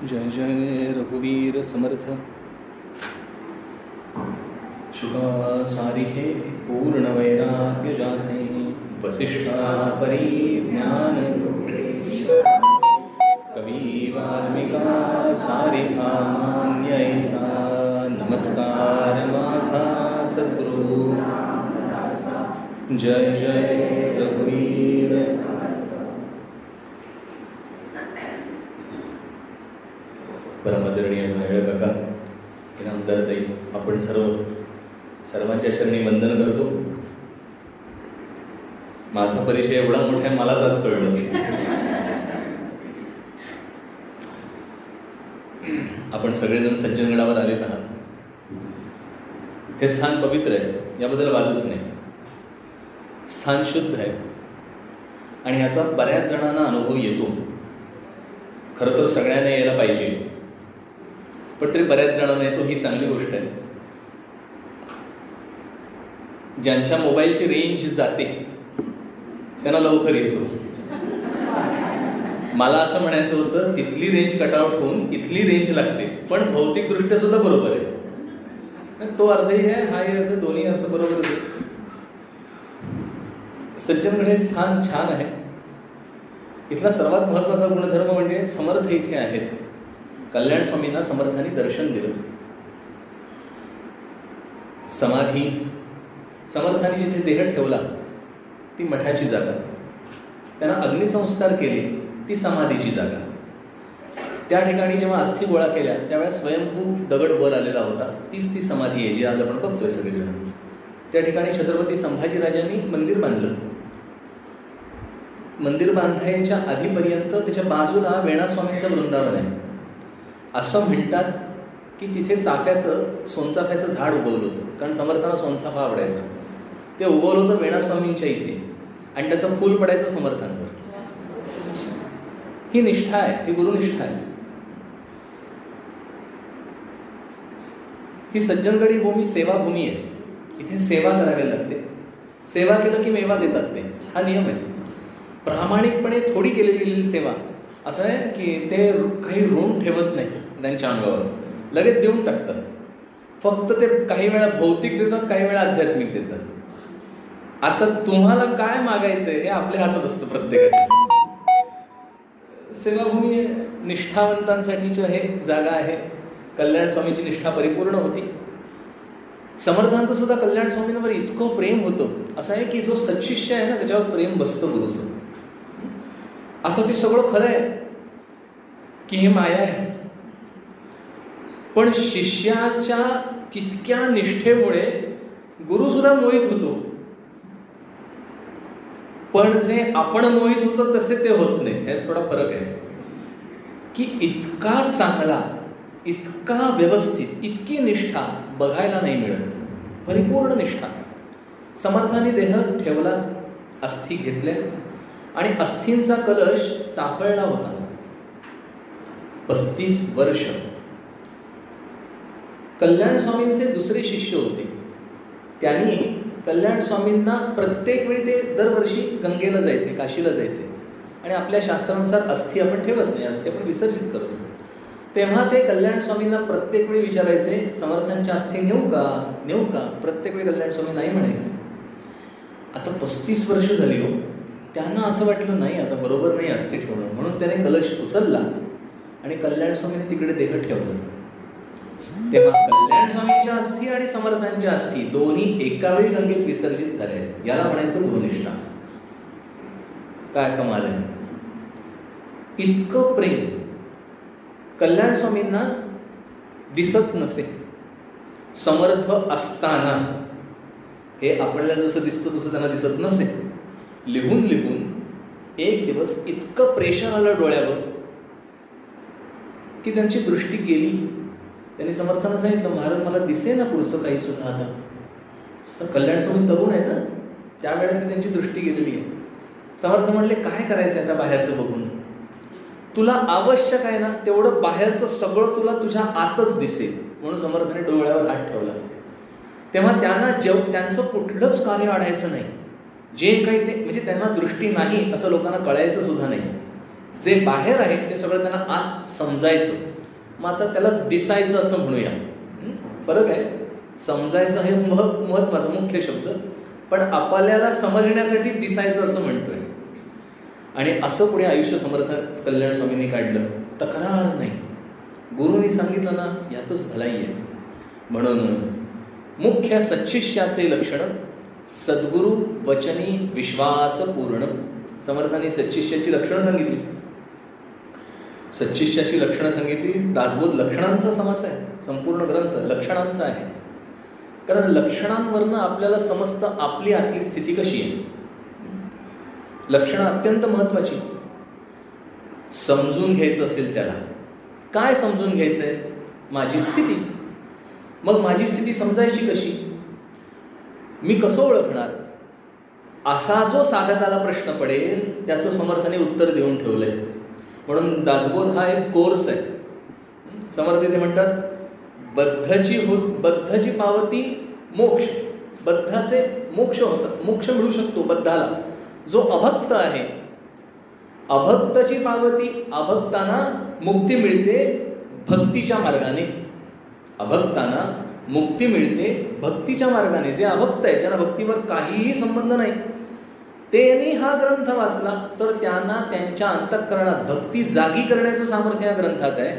जय जय रघुवीर समर्थ। शुभा सारिहे पूर्ण वैराग्य जाचे, वसिष्ठा परिज्ञान कवी वाल्मिका सारिका मान्य ऐसा। नमस्कार माझा सद्गुरु, जय जय रघुवीर। परमादरणीय घायल काका, इनामदारताई, आपण सर्वांच्या चरणी वंदन करतो। माझा परिचय एवढा मोठा आहे, मलाच आज कळलं की आपण सगळेजण सज्जनगडावर आलेत आहात। हे स्थान पवित्र आहे, याबद्दल वादच नाही। स्थान शुद्ध आहे आणि ह्याचा बऱ्याच जणांना अनुभव येतो। खरं तर सगळ्यांना यायला पाहिजे, पण तरी बऱ्याच जणांना येतो, ही चांगली गोष्ट आहे। ज्यांच्या मोबाईलची रेंज जाते त्यांना लवकर येतो। मला असं म्हणायचं होतं, तिथली रेंज कटआउट होऊन इथली रेंज लागते, पण भौतिकदृष्ट्या सुद्धा बरोबर आहे। तो अर्थही आहे, हाही अर्थ, दोन्ही अर्थ बरोबर आहे। सज्जनगड हे स्थान छान आहे। इथला सर्वात महत्त्वाचा गुणधर्म म्हणजे समर्थ इथे आहेत। कल्याण स्वामींना समर्थांनी दर्शन दिलं। समाधी, समर्थांनी जिथे देह ठेवला ती मठाची जागा, त्यांना अग्निसंस्कार केले ती समाधीची जागा। त्या ठिकाणी जेव्हा अस्थी गोळा केल्या त्यावेळेस स्वयंभू दगड वर आलेला होता, तीच ती समाधी आहे जी आज आपण बघतोय सगळेजण। त्या ठिकाणी छत्रपती संभाजीराजांनी मंदिर बांधलं। मंदिर बांधायच्या आधीपर्यंत त्याच्या बाजूला वेणास्वामींचं वृंदावन आहे। असं म्हणतात की तिथे सोनचाफ्याचं झाड उगवलं होतं, कारण समर्थांना सोनचाफा आवडायचा। ते उगवलं होतं वेणास्वामींच्या इथे आणि त्याचं फूल पडायचं समर्थांवर। ही निष्ठा आहे, ही गुरुनिष्ठा आहे। ही सज्जनगडी भूमी सेवाभूमी आहे। इथे सेवा करावी लागते। सेवा केलं की मेवा देतात ते, हा नियम आहे। प्रामाणिकपणे थोडी केलेली सेवा असं आहे की ते काही ऋण ठेवत नाहीत त्यांच्या अंगावर, लगेच देऊन टाकतात। फक्त ते काही वेळा भौतिक देतात, काही वेळा आध्यात्मिक देतात। आता तुम्हाला काय मागायचंय हे आपल्या हातात असतं प्रत्येकाच्या। सेवाभूमी आहे, निष्ठावंतांसाठीची हे जागा आहे। कल्याण स्वामीची निष्ठा परिपूर्ण होती। समर्थांचं सुद्धा कल्याण स्वामींवर इतकं प्रेम होतं, असं आहे की जो सच्शिष्य आहे ना त्याच्यावर प्रेम बसतं गुरुचं। आता ते सगळं खरं आहे की हे माया आहे, पण शिष्याच्या तितक्या निष्ठेमुळे गुरु सुद्धा मोहित होतो, पण जे आपण मोहित होतो तसे ते होत नाही। हे थोडा फरक आहे की इतका चांगला, इतका व्यवस्थित, इतकी निष्ठा बघायला नाही मिळत, परिपूर्ण निष्ठा। समर्थांनी देह ठेवला, अस्थी घेतल्या आणि अस्थींचा कलश चाफळला होता। 35 वर्ष कल्याण स्वामींचे दुसरे शिष्य होते। त्यांनी कल्याण स्वामींना प्रत्येक वेळी, ते दरवर्षी गंगेला जायचे, काशीला जायचे आणि आपल्या शास्त्रानुसार अस्थी आपण ठेवत नाही, अस्थी आपण विसर्जित करतो। तेव्हा ते कल्याण स्वामींना प्रत्येक वेळी विचारायचे, समर्थांच्या अस्थी नेऊ का, नेऊ का? प्रत्येक वेळी कल्याण स्वामी नाही म्हणायचे। आता 35 वर्ष झाली हो, त्यांना असं वाटलं नाही आता बरोबर नाही अस्थी ठेवणं, म्हणून त्याने कलश उचलला आणि कल्याण स्वामीने तिकडे देह ठेवलं। तेव्हा कल्याण स्वामींच्या अस्थी आणि समर्थांच्या अस्थी दोन्ही एका वेळी गंगेत विसर्जित झाले। याला म्हणायचं गुरुनिष्ठा। काय कमाल आहे! इतकं प्रेम कल्याण स्वामींना दिसत नसे, समर्थ असताना हे आपल्याला जसं दिसतं तसं त्यांना दिसत नसे। लिहून लिहून एक दिवस इतकं प्रेशर आलं डोळ्यावर की त्यांची दृष्टी गेली। त्यांनी समर्थांना सांगितलं, महाराज मला दिसे ना पुढचं काही सुद्धा आता। कल्याण स्वामी तरुण आहे ना, त्यावेळेस त्यांची दृष्टी गेलेली आहे। समर्थ म्हणले, काय करायचं आता बाहेरचं बघून? तुला आवश्यक आहे ना तेवढं बाहेरचं सगळं तुला तुझ्या आतच दिसेल, म्हणून समर्थाने डोळ्यावर हात ठेवला। तेव्हा त्यांना त्यांचं कुठलंच कार्य आढायचं नाही, जे काही ते म्हणजे त्यांना दृष्टी नाही असं लोकांना कळायचं सुद्धा नाही। जे बाहेर आहे ते सगळं त्यांना आत समजायचं. मग आता त्यालाच दिसायचं असं म्हणूया. फरक आहे. समजायचं हे महत्वाचं मुख्य शब्द, पण आपल्याला समजण्यासाठी दिसायचं असं म्हणतोय. आणि असं पुढे आयुष्य समर्थ कल्याण स्वामींनी काढलं. तक्रार नाही. गुरुनी सांगितलं ना, यातच भलाई आहे. म्हणून मुख्य सच्शिष्याचे लक्षण सद्गुरु वचनी विश्वास पूर्ण. समर्थांनी सच्शिष्याची लक्षणं सांगितली. सच्शिष्याची लक्षणं सांगितली. दासबोध लक्षणांचा समास आहे. संपूर्ण ग्रंथ लक्षणांचा आहे. कारण लक्षणांवरनं आपल्याला समजतं आपली आतली स्थिती कशी आहे. लक्षणं अत्यंत महत्वाची. समजून घ्यायचं असेल त्याला, काय समजून घ्यायचंय? माझी स्थिती. मग माझी स्थिती समजायची कशी? मी कसं ओळखणार? असा जो साधकाला प्रश्न पडेल त्याचं समर्थाने उत्तर देऊन ठेवलंय. म्हणून दासबोध हा एक कोर्स आहे. समर्थ ते म्हणतात बद्धची पावती मोक्ष. बद्धाचे मोक्ष होतात. मोक्ष मिळू शकतो बद्धाला. जो अभक्त आहे, अभक्ताची पावती, अभक्तांना मुक्ती मिळते भक्तीच्या मार्गाने. अभक्तांना मुक्ती मिळते भक्तीच्या मार्गाने. जे अभक्त आहे, ज्यांना भक्तीवर काहीही संबंध नाही, त्यांनी हा ग्रंथ वाचला तर त्यांना त्यांच्या अंतःकरणात भक्ती जागी करण्याचं सामर्थ्य या ग्रंथात आहे.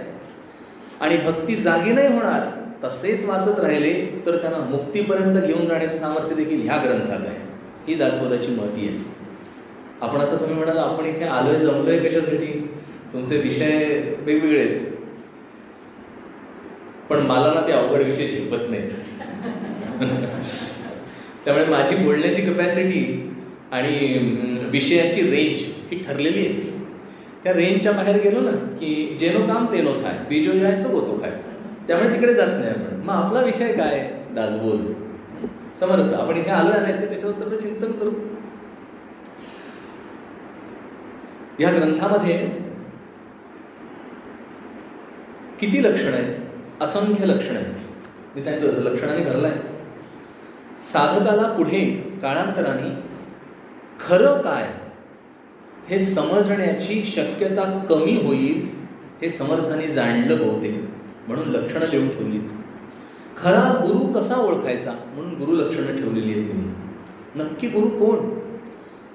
आणि भक्ती जागी नाही होणार, तसेच वाचत राहिले तर त्यांना मुक्तीपर्यंत घेऊन जाण्याचं सामर्थ्य देखील ह्या ग्रंथात आहे. ही दासबोधाची महती आहे. आपण आता तुम्ही म्हणाल आपण इथे आलोय जमलोय कशासाठी? तुमचे विषय वेगवेगळे आहेत, पण मला ना ते अवघड विषय झेपत नाहीत. त्यामुळे माझी बोलण्याची कपॅसिटी आणि विषयाची रेंज ही ठरलेली आहे. त्या रेंजच्या बाहेर गेलो ना की जेनो काम तेनो थाय, बीजो जाय सो गोतो खाय. त्यामुळे तिकडे जात नाही आपण. मग आपला विषय काय? दासबोध समर्थ. आपण इथे आलोय आणायचं, त्याच्यावर चिंतन करू. या ग्रंथामध्ये किती लक्षणं आहेत? असंख्य लक्षणं आहेत. मी सांगितलं तसं लक्षणाने भरलाय. साधकाला पुढे काळांतराने खरं काय हे समजण्याची शक्यता कमी होईल हे समर्थांनी जाणलं बहुतेक. म्हणून लक्षणं लिहून ठेवलीत. खरा गुरु कसा ओळखायचा म्हणून गुरु लक्षणं ठेवलेली आहेत तुम्ही. नक्की गुरु कोण?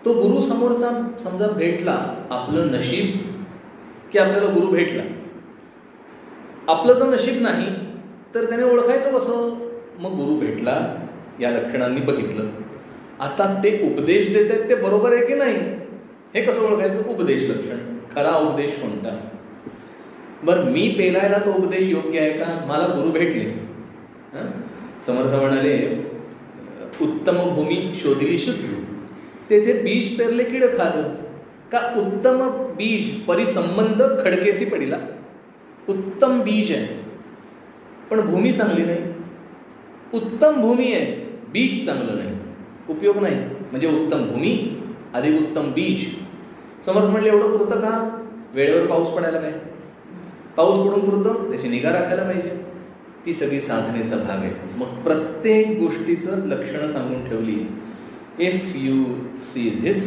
तो गुरु समोरचा समजा भेटला, आपलं नशीब की आपल्याला गुरु भेटला. आपलं जर नशीब नाही तर त्याने ओळखायचं कसं? मग गुरु भेटला, या लक्षणांनी बघितलं. आता ते उपदेश देत आहेत ते बरोबर आहे की नाही हे कसं ओळखायचं? उपदेश लक्षण. खरा उपदेश कोणता? बरं, मी पेलायला तो उपदेश योग्य आहे का? मला गुरु भेटले. समर्थ म्हणाले उत्तम भूमी शोधली शुद्ध, तेथे बीज पेरले किड खालं. का उत्तम बीज परिसंबंध खडकेसी पडिला. उत्तम बीज आहे पण भूमी चांगली नाही. उत्तम भूमी आहे, बीज चांगलं नाही, उपयोग नाही. म्हणजे उत्तम भूमी अधिक उत्तम बीज. समर्थ म्हणले एवढं पुरतं का? वेळेवर पाऊस पडायला पाहिजे. पाऊस पडून पुरतं, त्याची निगा राखायला पाहिजे. ती सगळी साधनेचा भाग आहे. मग प्रत्येक गोष्टीचं लक्षणं सांगून ठेवली. If you see this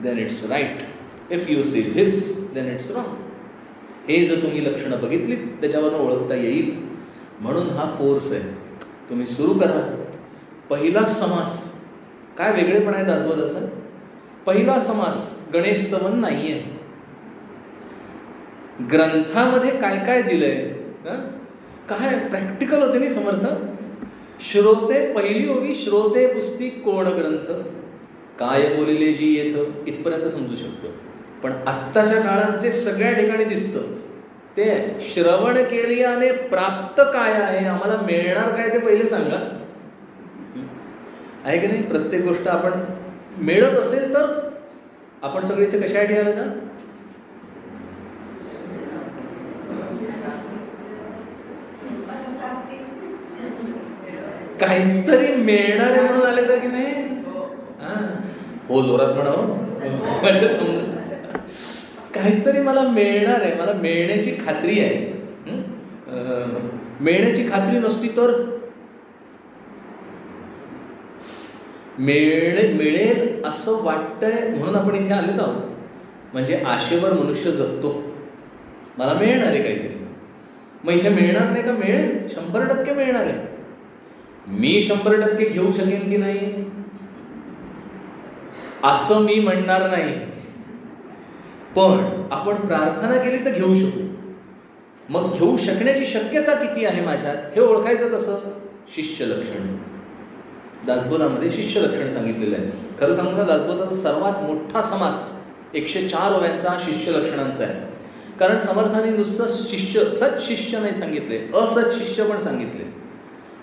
then it's right, if you see this then it's wrong. हे जर तुम्ही लक्षणं बघितली त्याच्यावरनं ओळखता येईल. म्हणून हा कोर्स आहे, तुम्ही सुरू करा. पहिला समास काय वेगळेपण आहे दासबोधाचा? पहिला समास गणेश स्तवन नाही आहे. ग्रंथामध्ये काय काय दिलंय, काय प्रॅक्टिकल होते नाही समर्थ. श्रोते पहिली ओवी, श्रोते पुस्तिक कोण ग्रंथ, काय बोलिले जी येतं इथपर्यंत समजू शकतो. पण आत्ताच्या काळात जे सगळ्या ठिकाणी दिसतं ते श्रवण केल्याने प्राप्त काय आहे, आम्हाला मिळणार काय ते पहिले सांगा. आहे की नाही? प्रत्येक गोष्ट आपण मिळत असेल तर आपण सगळे इथे कशासाठी आले ना? काहीतरी मिळणार आहे म्हणून आले तर की नाही? हो, जोरात म्हणावं. माझ्या समजून काहीतरी मला मिळणार आहे, मला मिळण्याची खात्री आहे. मिळण्याची खात्री नसती तर मिळेल असं वाटतंय म्हणून आपण इथे आलेत आहोत. म्हणजे आशेवर मनुष्य जगतो, मला मिळणार आहे काहीतरी. मग इथे मिळणार नाही का? मिळेल, 100% मिळणार आहे. मी 100% घेऊ शकेन की नाही असं मी म्हणणार नाही, पण आपण प्रार्थना केली तर घेऊ शकू. मग घेऊ शकण्याची शक्यता किती आहे माझ्यात हे ओळखायचं कसं? शिष्य लक्षण. दासबोधामध्ये शिष्य लक्षण सांगितलेलं आहे. खरं सांगू ना, दासबोधाचा सर्वात मोठा समास 104 ओव्यांचा शिष्य लक्षणांचा आहे. कारण समर्थाने नुसतं शिष्य, सच शिष्य नाही सांगितले, असच शिष्य पण सांगितले.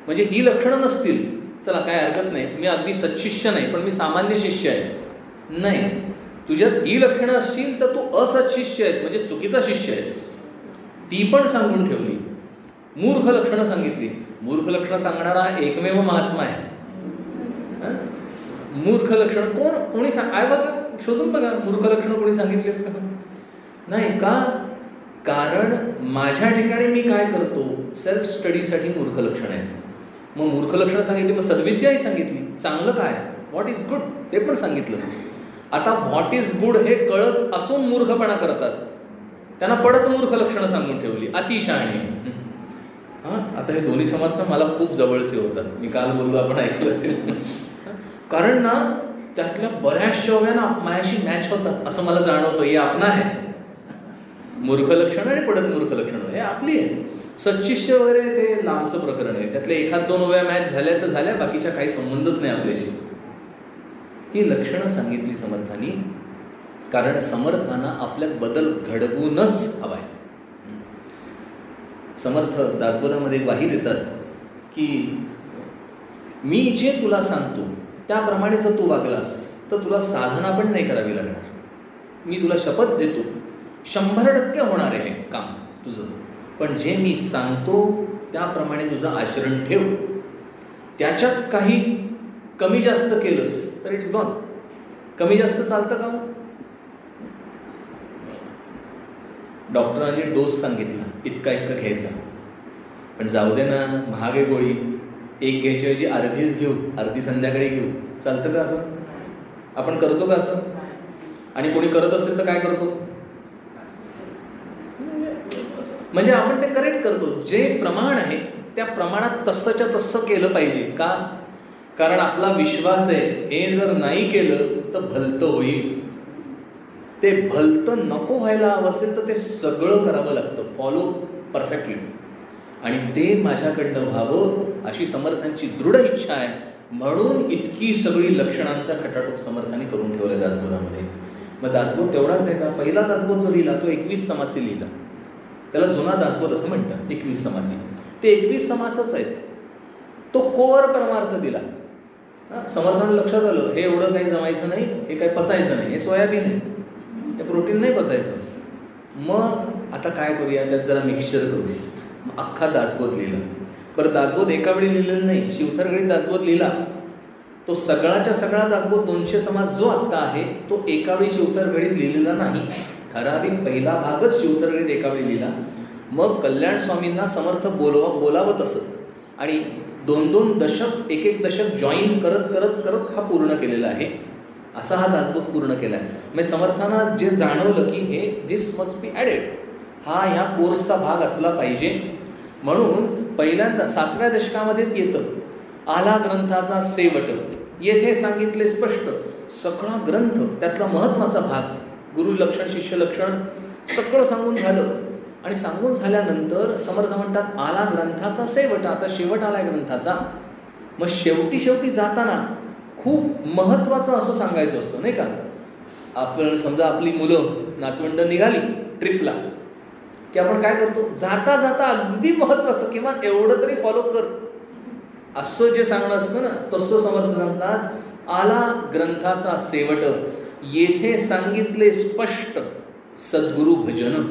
म्हणजे ही लक्षणं नसतील, चला काय हरकत नाही, मी अगदी सच्शिष्य नाही पण मी सामान्य शिष्य आहे, नाही, तुझ्यात ही लक्षणं असतील तर तू असच शिष्य आहेस, म्हणजे चुकीचा शिष्य आहेस, ती पण सांगून ठेवली. मूर्ख लक्षणं सांगितली. मूर्ख लक्षणं सांगणारा एकमेव महात्मा आहे. मूर्ख लक्षण कोणी आहे बघा, शोधून बघा मूर्ख लक्षणं कोणी सांगितलीत का? नाही का? कारण माझ्या ठिकाणी मी काय करतो, सेल्फ स्टडीसाठी मूर्ख लक्षणं आहेत. मग मूर्ख लक्षणं सांगितली, मग सद्विद्याही सांगितली. चांगलं काय, व्हॉट इज गुड ते पण सांगितलं. आता व्हॉट इज गुड हे कळत असून मूर्खपणा करतात, त्यांना पडत मूर्ख लक्षणं सांगून ठेवली, अतिशहाणी. आता हे दोन्ही समाज ना मला खूप जवळचे होतात. मी काल बोललो, आपण ऐकलं असेल. कारण ना त्यातल्या बऱ्याचशा ओव्या ना माझ्याशी मॅच होतात असं मला जाणवतं. हे आपण आहे मूर्ख लक्षण आणि पडत मूर्ख लक्षण हे आपली आहे. सच्शिष्य वगैरे ते लांबचं प्रकरण आहे, त्यातल्या 1-2 ओव्या मॅच झाल्या तर झाल्या, बाकीच्या काही संबंधच नाही आपल्याशी. ही लक्षणं सांगितली समर्थांनी, कारण समर्थांना आपल्यात बदल घडवूनच हवाय. समर्थ दासबोधामध्ये ग्वाही देतात की मी जे तुला सांगतो त्याप्रमाणे जर तू वागलास तर तुला साधना पण नाही करावी लागणार. मी तुला शपथ देतो 100% होणार आहे काम तुझं, पण जे मी सांगतो त्याप्रमाणे तुझं आचरण ठेव. त्याच्यात काही कमी जास्त केलंस तर इट्स गॉन. कमी जास्त चालतं का? डॉक्टरांनी डोस सांगितला, इतका घ्यायचा, पण जाऊ दे ना, महाग आहे गोळी, एक घ्यायच्या ऐवजी अर्धीच घेऊ, अर्धी संध्याकाळी घेऊ, चालतं का असं? आपण करतो का असं? आणि कोणी करत असेल तर काय करतो? म्हणजे आपण ते करेक्ट करतो. जे प्रमाण आहे त्या प्रमाणात तसंच्या तसं केलं पाहिजे. का? कारण आपला विश्वास आहे हे जर नाही केलं तर भलतं होईल. ते भलतं नको व्हायला हवं असेल तर ते सगळं करावं लागतं, फॉलो परफेक्टली. आणि ते माझ्याकडनं व्हावं अशी समर्थांची दृढ इच्छा आहे. म्हणून इतकी सगळी लक्षणांचा खटाटोप समर्थांनी करून ठेवला दासबोधामध्ये. मग दासबोध तेवढाच आहे का? पहिला दासबोध जो लिहिला तो 21 समासी लिहिला, त्याला जुना दासबोध असं म्हणतात. 21 समासी, ते 21 समासच आहेत. तो कोर परमार्थ दिला. समर्थांना लक्षात आलं हे एवढं काही जमायचं नाही, हे काही पचायचं नाही, हे सोयाबीन आहे, हे प्रोटीन नाही पचायचं. मग आता काय करूया, त्यात जरा मिक्सचर करूया. मग अख्खा दासबोध लिहिला. बरं, दासबोध एका वेळी लिहिलेला नाही, शिवथरगडीत दासबोध लिहिला. तो सगळाच्या सगळा दासबोध 200 समास जो आत्ता आहे तो एका वेळी शिवथरगडीत लिहिलेला नाही. ठराविक पहिला भागच शिवथरगडीत एका वेळी लिहिला. मग कल्याण स्वामींना समर्थ बोलावत असत आणि 2-2 दशक, 1-1 दशक जॉईन करत करत करत हा पूर्ण केलेला आहे. असा हा दासबोध पूर्ण केला आहे. म्हणजे समर्थांना जे जाणवलं की हे दिस मस्ट बी ॲडेड, हा ह्या कोर्सचा भाग असला पाहिजे. म्हणून पहिल्यांदा 7व्या दशकामध्येच येतं आला ग्रंथाचा सेवट. येथे सांगितले स्पष्ट सगळा ग्रंथ, त्यातला महत्त्वाचा भाग गुरु लक्षण, शिष्य लक्षण सगळं सांगून झालं. आणि सांगून झाल्यानंतर समर्थ म्हणतात आला ग्रंथाचा शेवट, आता शेवट आलाय ग्रंथाचा. मग शेवटी जाताना खूप महत्त्वाचं असं सांगायचं असतं नाही का? आपण समजा आपली मुलं नातवंड निघाली ट्रिपला की आपण काय करतो, जाता जाता अगदी महत्त्वाचं किंवा एवढं तरी फॉलो कर असं जे सांगणं असतं ना, तसं समर्थ सांगतात आला ग्रंथाचा शेवट, येथे सांगितले स्पष्ट सद्गुरु भजन.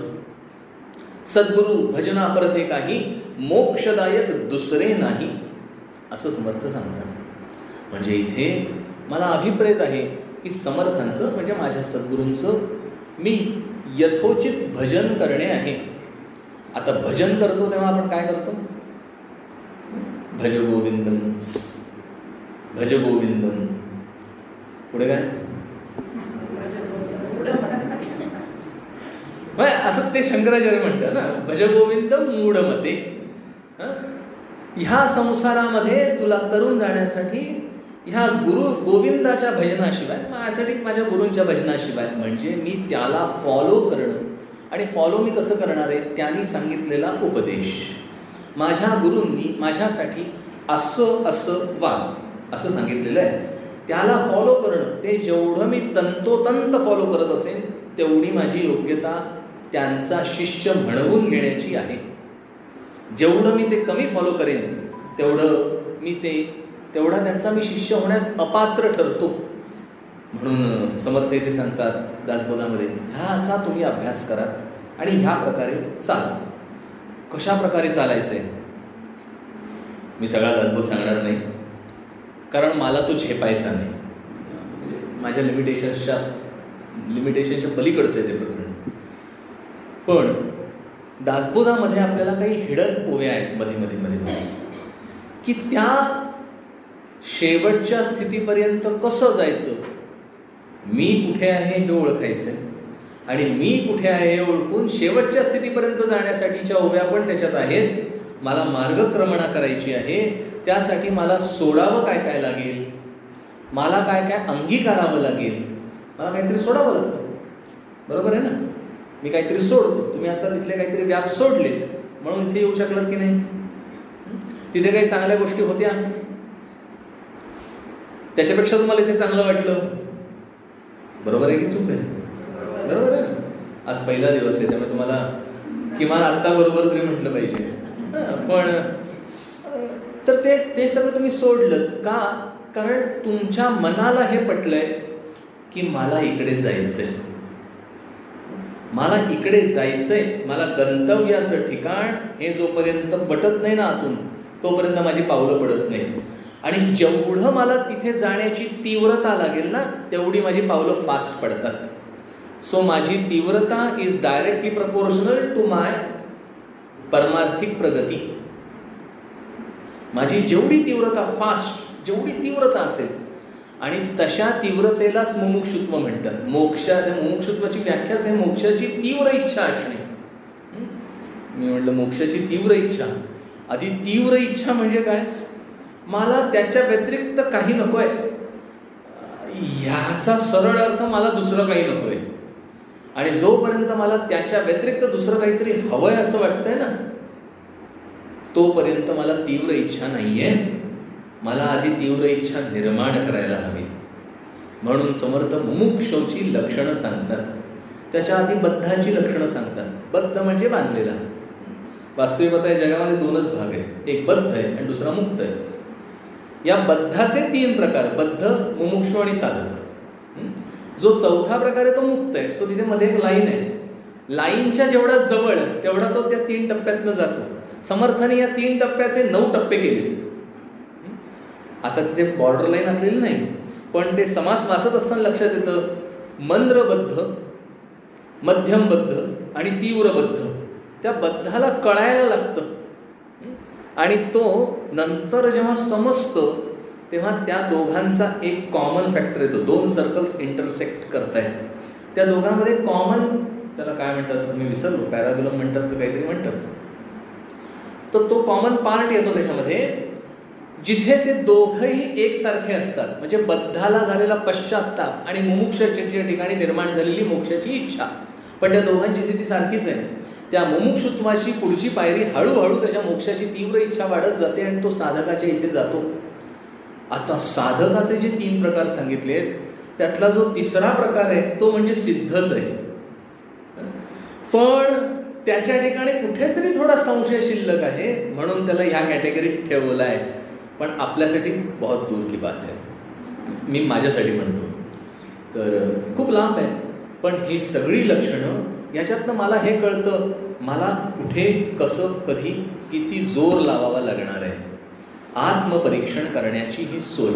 सद्गुरु भजना परते काही, मोक्षदायक दुसरे नाही, असं समर्थ सांगतात. म्हणजे इथे मला अभिप्रेत आहे की समर्थांचं म्हणजे माझ्या सद्गुरूंचं मी यथोचित भजन करणे आहे. आता भजन करतो तेव्हा आपण काय करतो? भज गोविंदम, भज गोविंदम. पुढे काय? असं ते शंकराचार्य म्हणतात ना, भजगोविंद मूढमते. ह्या संसारामध्ये तुला तरुण जाण्यासाठी ह्या गुरु गोविंदाच्या भजनाशिवाय, माझ्यासाठी माझ्या गुरूंच्या भजनाशिवाय, म्हणजे मी त्याला फॉलो करणं. आणि फॉलो मी कसं करणार आहे? त्यांनी सांगितलेला उपदेश. माझ्या गुरूंनी माझ्यासाठी असं असं वाग असं सांगितलेलं आहे, त्याला फॉलो करणं. ते जेवढं मी तंतोतंत फॉलो करत असेन तेवढी माझी योग्यता त्यांचा शिष्य म्हणवून घेण्याची आहे. जेवढं मी ते कमी फॉलो करेन तेवढा त्यांचा मी शिष्य होण्यास अपात्र ठरतो. म्हणून समर्थ इथे सांगतात दासबोधामध्ये, ह्याचा तुम्ही अभ्यास करा आणि ह्या प्रकारे चाला. कशा प्रकारे चालायचंय मी सगळा दासबोध सांगणार नाही, कारण मला तो झेपायचा नाही. माझ्या लिमिटेशनच्या पलीकडचं आहे ते प्रकरण. पण दासबोधामध्ये आपल्याला काही हिडन ओव्या आहेत मध्ये की त्या शेवटच्या स्थितीपर्यंत कसं जायचं. मी कुठे आहे हे ओळखायचं आणि मी कुठे आहे हे ओळखून शेवटच्या स्थितीपर्यंत जाण्यासाठीच्या ओव्या पण त्याच्यात आहेत. मला मार्गक्रमणा करायची आहे, त्यासाठी मला सोडावं काय काय लागेल, मला काय काय अंगीकारावं लागेल. मला काहीतरी सोडावं लागतं, बरोबर आहे ना. मी काहीतरी सोडतो. तुम्ही आता तिथले काहीतरी व्याप सोडलेत म्हणून इथे येऊ शकलात की नाही. तिथे काही चांगल्या गोष्टी होत्या, त्याच्यापेक्षा तुम्हाला इथे चांगलं वाटलं. बरोबर आहे की चूक आहे? बरोबर आहे ना. आज पहिला दिवस आहे, त्यामुळे तुम्हाला किमान आत्ता बरोबर तरी म्हटलं पाहिजे. पण तर ते सगळं तुम्ही सोडलं का? कारण तुमच्या मनाला हे पटलंय की मला इकडे जायचंय, मला इकडे जायचंय. मला गंतव्याचं ठिकाण हे जोपर्यंत पटत नाही ना आतून, तोपर्यंत माझी पावलं पडत नाहीत. आणि जेवढं मला तिथे जाण्याची तीव्रता लागेल ना, तेवढी माझी पावलं फास्ट पडतात. सो माझी तीव्रता इज डायरेक्टली प्रपोर्शनल टू माय परमार्थिक प्रगती. माझी जेवढी तीव्रता फास्ट, जेवढी तीव्रता असेल, आणि तशा तीव्रतेलाच मुमुक्षुत्व म्हणतात. मुमुक्षुत्वाची व्याख्याच आहे मोक्षाची तीव्र इच्छा असणे. मी म्हटलं मोक्षाची तीव्र इच्छा, आधी तीव्र इच्छा म्हणजे काय? मला त्याच्या व्यतिरिक्त काही नकोय, ह्याचा सरळ अर्थ मला दुसरं काही नकोय. आणि जोपर्यंत मला त्याच्या व्यतिरिक्त दुसरं काहीतरी हवंय असं वाटतंय ना, तोपर्यंत मला तीव्र इच्छा नाहीये. मला आधी तीव्र इच्छा निर्माण करायला हवी. म्हणून समर्थ मुमुक्षूची लक्षणं सांगतात, त्याच्या आधी बद्धाची लक्षणं सांगतात. बद्ध म्हणजे बांधलेला. वास्तविकता या जगामध्ये दोनच भाग आहेत, एक बद्ध आहे आणि दुसरा मुक्त आहे. या बद्धाचे 3 प्रकार, बद्ध, मुमुक्षू आणि साधक. जो चौथा प्रकार आहे तो मुक्त आहे. सो तिथे मध्ये एक लाईन आहे, लाईनच्या जेवढा जवळ तेवढा तो त्या 3 टप्प्यातनं जातो. समर्थाने या 3 टप्प्याचे 9 टप्पे केलेत. आता तिथे बॉर्डर लाईन आखलेली नाही, पण ते समास वाचत असताना लक्षात येतं, मंद्रबद्ध, मध्यमबद्ध आणि तीव्रबद्ध. त्या बद्धाला कळायला लागतं आणि तो नंतर जेव्हा समजतो तेव्हा त्या दोघांचा एक कॉमन फॅक्टर येतो. 2 सर्कल्स इंटरसेक्ट करतायत, त्या दोघांमध्ये कॉमन, त्याला काय म्हणतात तुम्ही विसरलो, पॅराग्युलम म्हणतात का काहीतरी म्हणतात. तर तो कॉमन पार्ट येतो त्याच्यामध्ये, जिथे ते दोघंही एकसारखे असतात. म्हणजे बद्धाला झालेला पश्चात्ताप आणि मुमुक्षाच्या ठिकाणी निर्माण झालेली मोक्षाची इच्छा, पण त्या दोघांची स्थिती सारखीच आहे. त्या मुमुक्षुत्वाची पुढची पायरी हळूहळू त्याच्या मोक्षाची तीव्र इच्छा वाढत जाते आणि तो साधकाच्या इथे जातो. आता साधकाचे जे 3 प्रकार सांगितलेत त्यातला जो 3रा प्रकार आहे तो म्हणजे सिद्धच आहे. पण त्याच्या ठिकाणी कुठेतरी थोडा संशय शिल्लक आहे, म्हणून त्याला ह्या कॅटेगरीत ठेवलं आहे. पण आपल्यासाठी बहुत दूर की बात आहे. मी माझ्यासाठी म्हणतो तर खूप लांब आहे. पण ही सगळी लक्षणं याच्यातनं मला हे कळतं, मला कुठे, कसं, कधी, किती जोर लावावा लागणार आहे. आत्मपरीक्षण करण्याची ही सोय.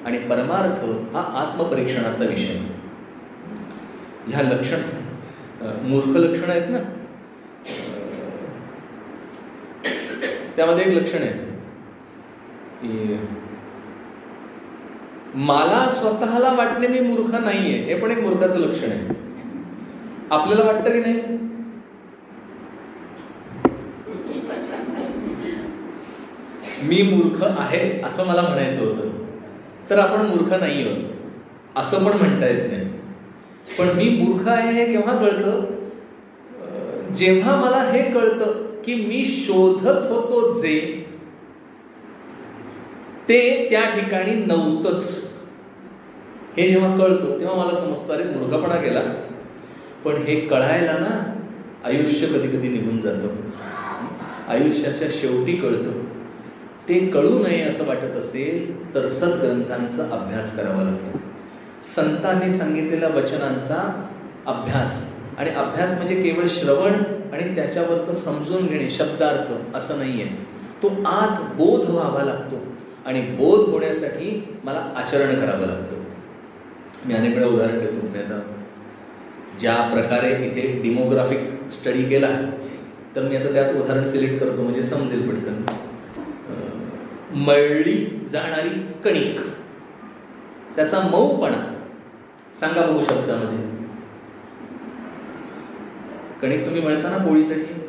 आणि परमार्थ हा आत्मपरीक्षणाचा विषय. ह्या लक्षण मूर्ख लक्षण आहेत ना, त्यामध्ये एक लक्षण आहे की मला स्वतःला वाटणे मी मूर्ख नाहीये, हे पण एक मूर्खाचं लक्षण आहे. आपल्याला वाटतं की नाही मी मूर्ख आहे असं मला म्हणायचं होतं, तर आपण मूर्ख नाही होत असं पण म्हणता येत नाही. पण मी मूर्ख आहे हे केव्हा कळतं? जेव्हा मला हे कळतं की मी शोधत होतो जे ते त्या ठिकाणी नव्हतंच, हे जेव्हा कळतो तेव्हा मला समजतं अरे मूर्खपणा केला. पण हे कळायला ना आयुष्य कधी कधी निघून जातं, आयुष्याच्या शेवटी कळतं. ते कळू नये असं वाटत असेल तर सद्ग्रंथांचा अभ्यास करावा लागतो. संतांनी सांगितलेल्या वचनांचा अभ्यास, आणि अभ्यास म्हणजे केवळ श्रवण आणि त्याच्यावरचं समजून घेणे शब्दार्थ असं नाही आहे. तो आत बोध व्हावा लागतो, आणि बोध होण्यासाठी मला आचरण करावं लागतं. मी अनेक वेळा उदाहरण देतो. मी आता ज्या प्रकारे इथे डिमोग्राफिक स्टडी केला, तर मी आता त्याच उदाहरण सिलेक्ट करतो म्हणजे समजेल पटकन. मळली जाणारी कणिक, त्याचा मऊपणा सांगा बघू शब्दामध्ये. कणिक तुम्ही मळता ना पोळीसाठी,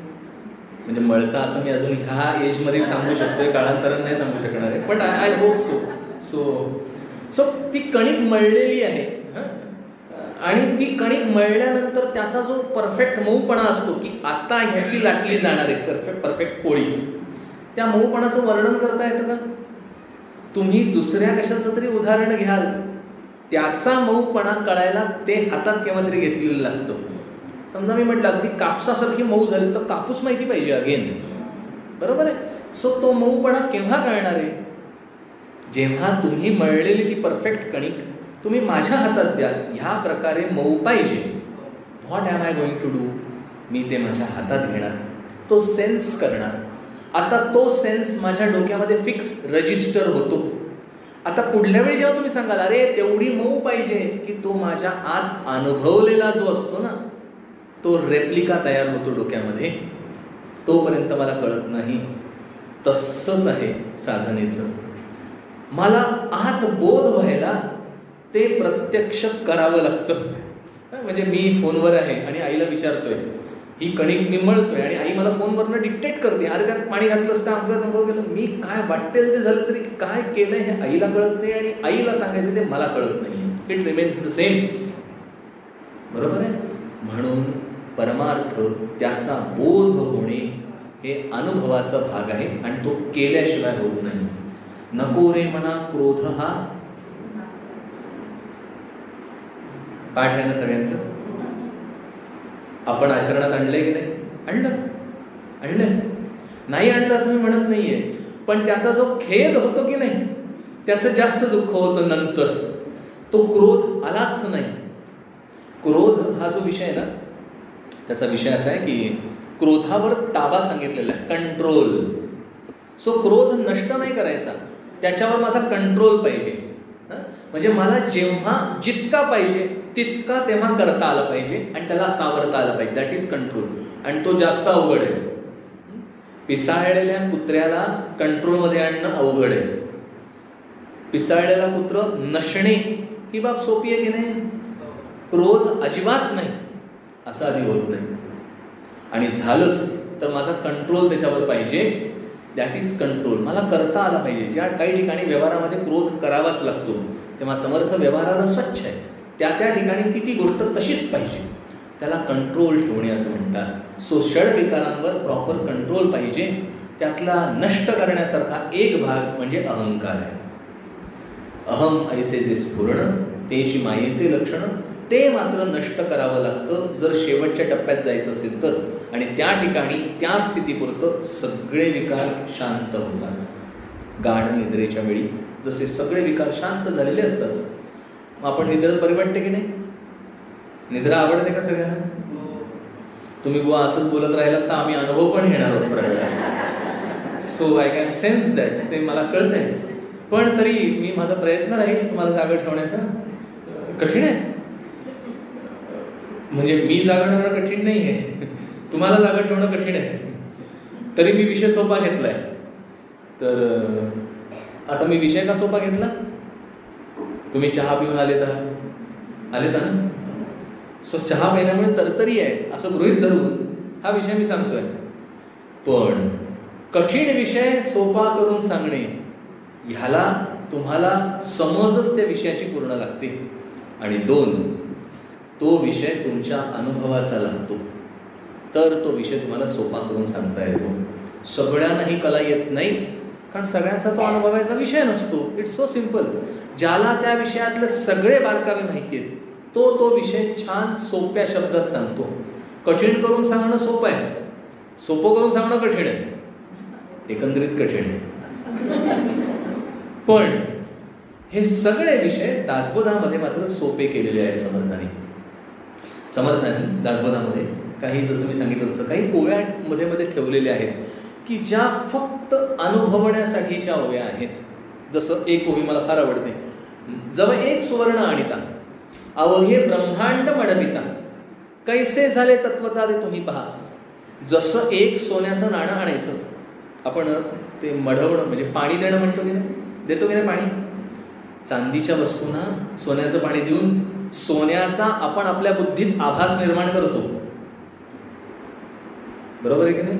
म्हणजे मळता असं मी अजून ह्या एजमध्ये सांगू शकतोय, काळांतराने नाही सांगू शकणार आहे, पण आय होप सो ती कणिक मळलेली आहे, आणि ती कणिक मळल्यानंतर त्याचा जो परफेक्ट मऊपणा असतो की आता ह्याची लाटली जाणार आहे परफेक्ट पोळी, त्या मऊपणाचं वर्णन करता येतं का? तुम्ही दुसऱ्या कशाचं तरी उदाहरण घ्याल, त्याचा मऊपणा कळायला ते हातात केव्हा तरी घेतलेलं लागतं. समजा मी म्हटलं अगदी कापसासारखी मऊ झाली तर कापूस माहिती पाहिजे अगेन, बरोबर आहे. सो तो मऊपणा केव्हा कळणार आहे? जेव्हा तुम्ही मळलेली ती परफेक्ट कणिक तुम्ही माझ्या हातात द्याल, ह्या प्रकारे मऊ पाहिजे. What am I going to do? मी ते माझ्या हातात घेणार, तो सेन्स करणार. आता तो सेन्स माझ्या डोक्यामध्ये फिक्स रजिस्टर होतो. आता पुढल्या वेळी जेव्हा तुम्ही सांगाल अरे तेवढी मऊ पाहिजे, की तो माझ्या आत अनुभवलेला जो असतो ना, तो रेप्लिका तयार होतो डोक्यामध्ये, तोपर्यंत मला कळत नाही. तसंच आहे साधनेचं. मला आत बोध व्हायला ते प्रत्यक्ष करावं लागतं. म्हणजे मी फोनवर आहे आणि आईला विचारतोय, ही कणिक मी मळतोय, आणि आई मला फोनवरनं डिक्टेट करते, अरे त्यात पाणी घातलंस का, अमकं गेलं. मी काय वाटेल ते झालं तरी काय केलंय हे आईला कळत नाही, आणि आईला सांगायचं ते मला कळत नाही. इट रिमेन्स द सेम, बरोबर आहे. म्हणून परमार्थ त्याचा बोध होणे हे अनुभवाचा भाग आहे, आणि तो केल्याशिवाय होत नाही. नको रे मना क्रोध हा पाठ आहे ना सगळ्यांचं. आपण आचरणात आणलंय की नाही? आणलंय नाही आणलं असं मी म्हणत नाहीये, पण त्याचा जो खेद होतो की नाही, त्याचं जास्त दुःख होतं नंतर. तो क्रोध आलाच नाही. क्रोध हा जो विषय आहे ना, त्याचा विषय असा आहे की क्रोधावर ताबा सांगितलेला आहे, कंट्रोल. सो क्रोध नष्ट नाही करायचा, त्याच्यावर माझा कंट्रोल पाहिजे. म्हणजे मला जेव्हा जितका पाहिजे तितका तेव्हा करता आलं पाहिजे, आणि त्याला सावरता आलं पाहिजे. That is control. आणि तो जास्त अवघड आहे. पिसाळलेल्या कुत्र्याला कंट्रोलमध्ये आणणं अवघड आहे. पिसाळलेला कुत्र नसणे ही बाब सोपी आहे की नाही? क्रोध अजिबात नाही असं आधी होत नाही, आणि झालंच तर माझा कंट्रोल त्याच्यावर पाहिजे. That is control. मला करता आला पाहिजे. ज्या काही ठिकाणी व्यवहारामध्ये क्रोध करावाच लागतो, तेव्हा समर्थ व्यवहाराला स्वच्छ आहे, त्या ठिकाणी ती गोष्ट तशीच पाहिजे. त्याला कंट्रोल ठेवणे असं म्हणतात. सो षड विकारांवर प्रॉपर कंट्रोल पाहिजे. त्यातला नष्ट करण्यासारखा एक भाग म्हणजे अहंकार आहे. अहम ऐसे जे स्फुरण, तेची मायेचे लक्षण, ते मात्र नष्ट करावं लागतं जर शेवटच्या टप्प्यात जायचं असेल तर. आणि त्या ठिकाणी त्या स्थितीपुरतं सगळे विकार शांत होतात. गाढ निद्रेच्या वेळी जसे सगळे विकार शांत झालेले असतात. मग आपण निद्रेत बरी वाटते की नाही? निद्रा आवडते का सगळ्यांना? तुम्ही बुवा असंच बोलत राहिलात तर आम्ही अनुभव पण घेणार आहोत थोड्या वेळा. So I can sense that, ते मला कळतंय. पण तरी मी माझा प्रयत्न राहील तुम्हाला जागा ठेवण्याचा. कठीण आहे, म्हणजे मी जागा ठेवणं कठीण नाही आहे, तुम्हाला जागा ठेवणं कठीण आहे. तरी मी विषय सोपा घेतलाय. तर आता मी विषय का सोपा घेतला? तुम्ही चहा पिऊन आलेत ना. सो चहा पिण्यामुळे तरतरी आहे असं गृहीत धरून हा विषय मी सांगतोय. पण कठीण विषय सोपा करून सांगणे, ह्याला तुम्हाला समजच त्या विषयाची पूर्ण लागते. आणि 2, तो विषय तुमच्या अनुभवाचा लागतो, तर तो विषय तुम्हाला सोपा करून सांगता येतो. सगळ्यांनाही कला येत नाही, कारण सगळ्यांचा तो अनुभवायचा विषय नसतो. It's so simple. ज्याला त्या विषयातले सगळे बारकावे माहिती आहेत, तो विषय छान सोप्या शब्दात सांगतो. कठीण करून सांगणं सोपं आहे, सोपं करून सांगणं कठीण आहे, एकंदरीत कठीण आहे. पण हे सगळे विषय दासबोधामध्ये मात्र सोपे केलेले आहेत समर्थांनी दासबोधामध्ये काही, जसं मी सांगितलं तसं काही ओव्या मध्ये ठेवलेल्या आहेत की ज्या फक्त अनुभवण्यासाठीच्या ओव्या आहेत. जसं एक ओवी मला फार आवडते. जव एक सुवर्ण आणिता, अवघे ब्रह्मांड मडविता, कैसे झाले तत्वता ते तुम्ही पहा. जसं एक सोन्याचं नाणं आणायचं, आपण ते मढवणं म्हणजे पाणी देणं म्हणतो की नाही, देतो की नाही पाणी. चांदीच्या वस्तूंना सोन्याचं पाणी देऊन सोन्याचा आपण आपल्या बुद्धीत आभास निर्माण करतो, बरोबर आहे की नाही.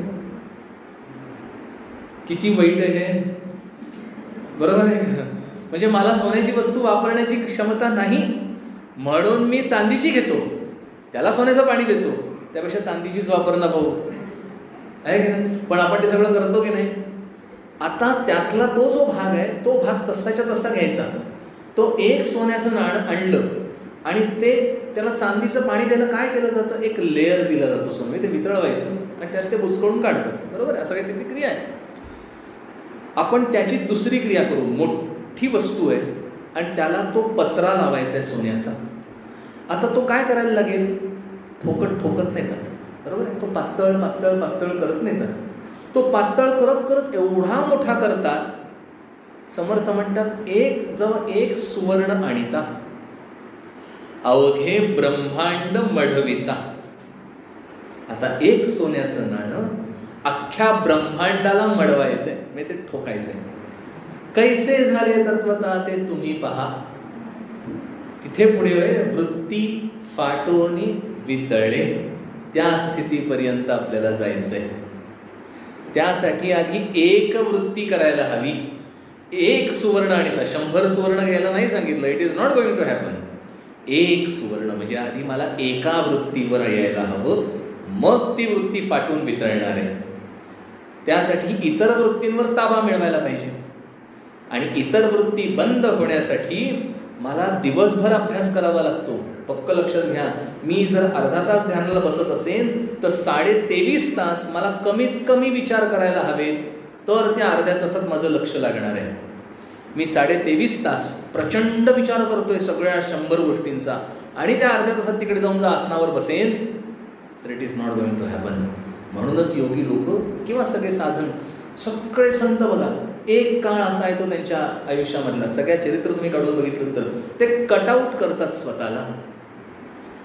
किती वाईट आहे, बरोबर आहे. म्हणजे मला सोन्याची वस्तू वापरण्याची क्षमता नाही म्हणून मी चांदीची घेतो, त्याला सोन्याचं पाणी देतो, त्यापेक्षा चांदीचीच वापर ना भाऊ, आहे की नाही. पण आपण ते सगळं करतो की नाही. आता त्यातला तो जो भाग आहे, तो भाग तसाच्या तसा घ्यायचा. तो एक सोन्याचं नाणं आणलं आणि त्याला चांदीचं पाणी द्यायला काय केलं जातं, एक लेअर दिला जातो सोनं, ते वितळवायचं आणि त्यात ते बुचकळून काढतं, बरोबर. असं काही ती क्रिया आहे. आपण त्याची दुसरी क्रिया करू. मोठी वस्तू आहे आणि त्याला तो पत्रा लावायचा आहे सोन्याचा. आता तो काय करायला लागेल, ठोकत नेतात, बरोबर आहे. तो पातळ पातळ पातळ करत नेतात. तो पातळ करत करत एवढा मोठा करतात, समर्थ म्हणतात जव एक सुवर्ण आणिता, अवघे ब्रह्मांड मढविता. आता एक सोन्याचं नाणं अख्ख्या ब्रह्मांडाला मडवायचंय, म्हणजे ते ठोकायचंय. कैसे झाले तत्वता ते तुम्ही पहा. तिथे पुढे वृत्ती फाटोनी वितळे, त्या स्थितीपर्यंत आपल्याला जायचंय. त्यासाठी आधी एक वृत्ती करायला हवी. एक सुवर्ण आणिता, 100 सुवर्ण घ्यायला नाही सांगितलं. It is not going to happen. एक सुवर्ण म्हणजे आधी मला एका वृत्तीवर यायला हवं, मग ती वृत्ती फाटून वितळणार आहे. त्यासाठी इतर वृत्तींवर ताबा मिळवायला पाहिजे. आणि इतर वृत्ती बंद होण्यासाठी मला दिवसभर अभ्यास करावा लागतो. पक्क लक्षात घ्या, मी जर अर्धा तास ध्यानाला बसत असेल तर 23.5 तास मला कमीत कमी विचार करायला हवेत, तर त्या अर्ध्या तासात माझं लक्ष लागणार आहे. मी 23.5 तास प्रचंड विचार करतोय सगळ्या 100 गोष्टींचा, आणि त्या अर्ध्या तासात तिकडे जाऊन जर आसनावर बसेन तर it is not going to happen. म्हणूनच योगी लोक किंवा सगळे साधन, सगळे संत बघा, एक काळ असा आहे तो त्यांच्या आयुष्यामधला, सगळ्या चरित्र तुम्ही काढून बघितलं तर ते कटआउट करतात स्वतःला.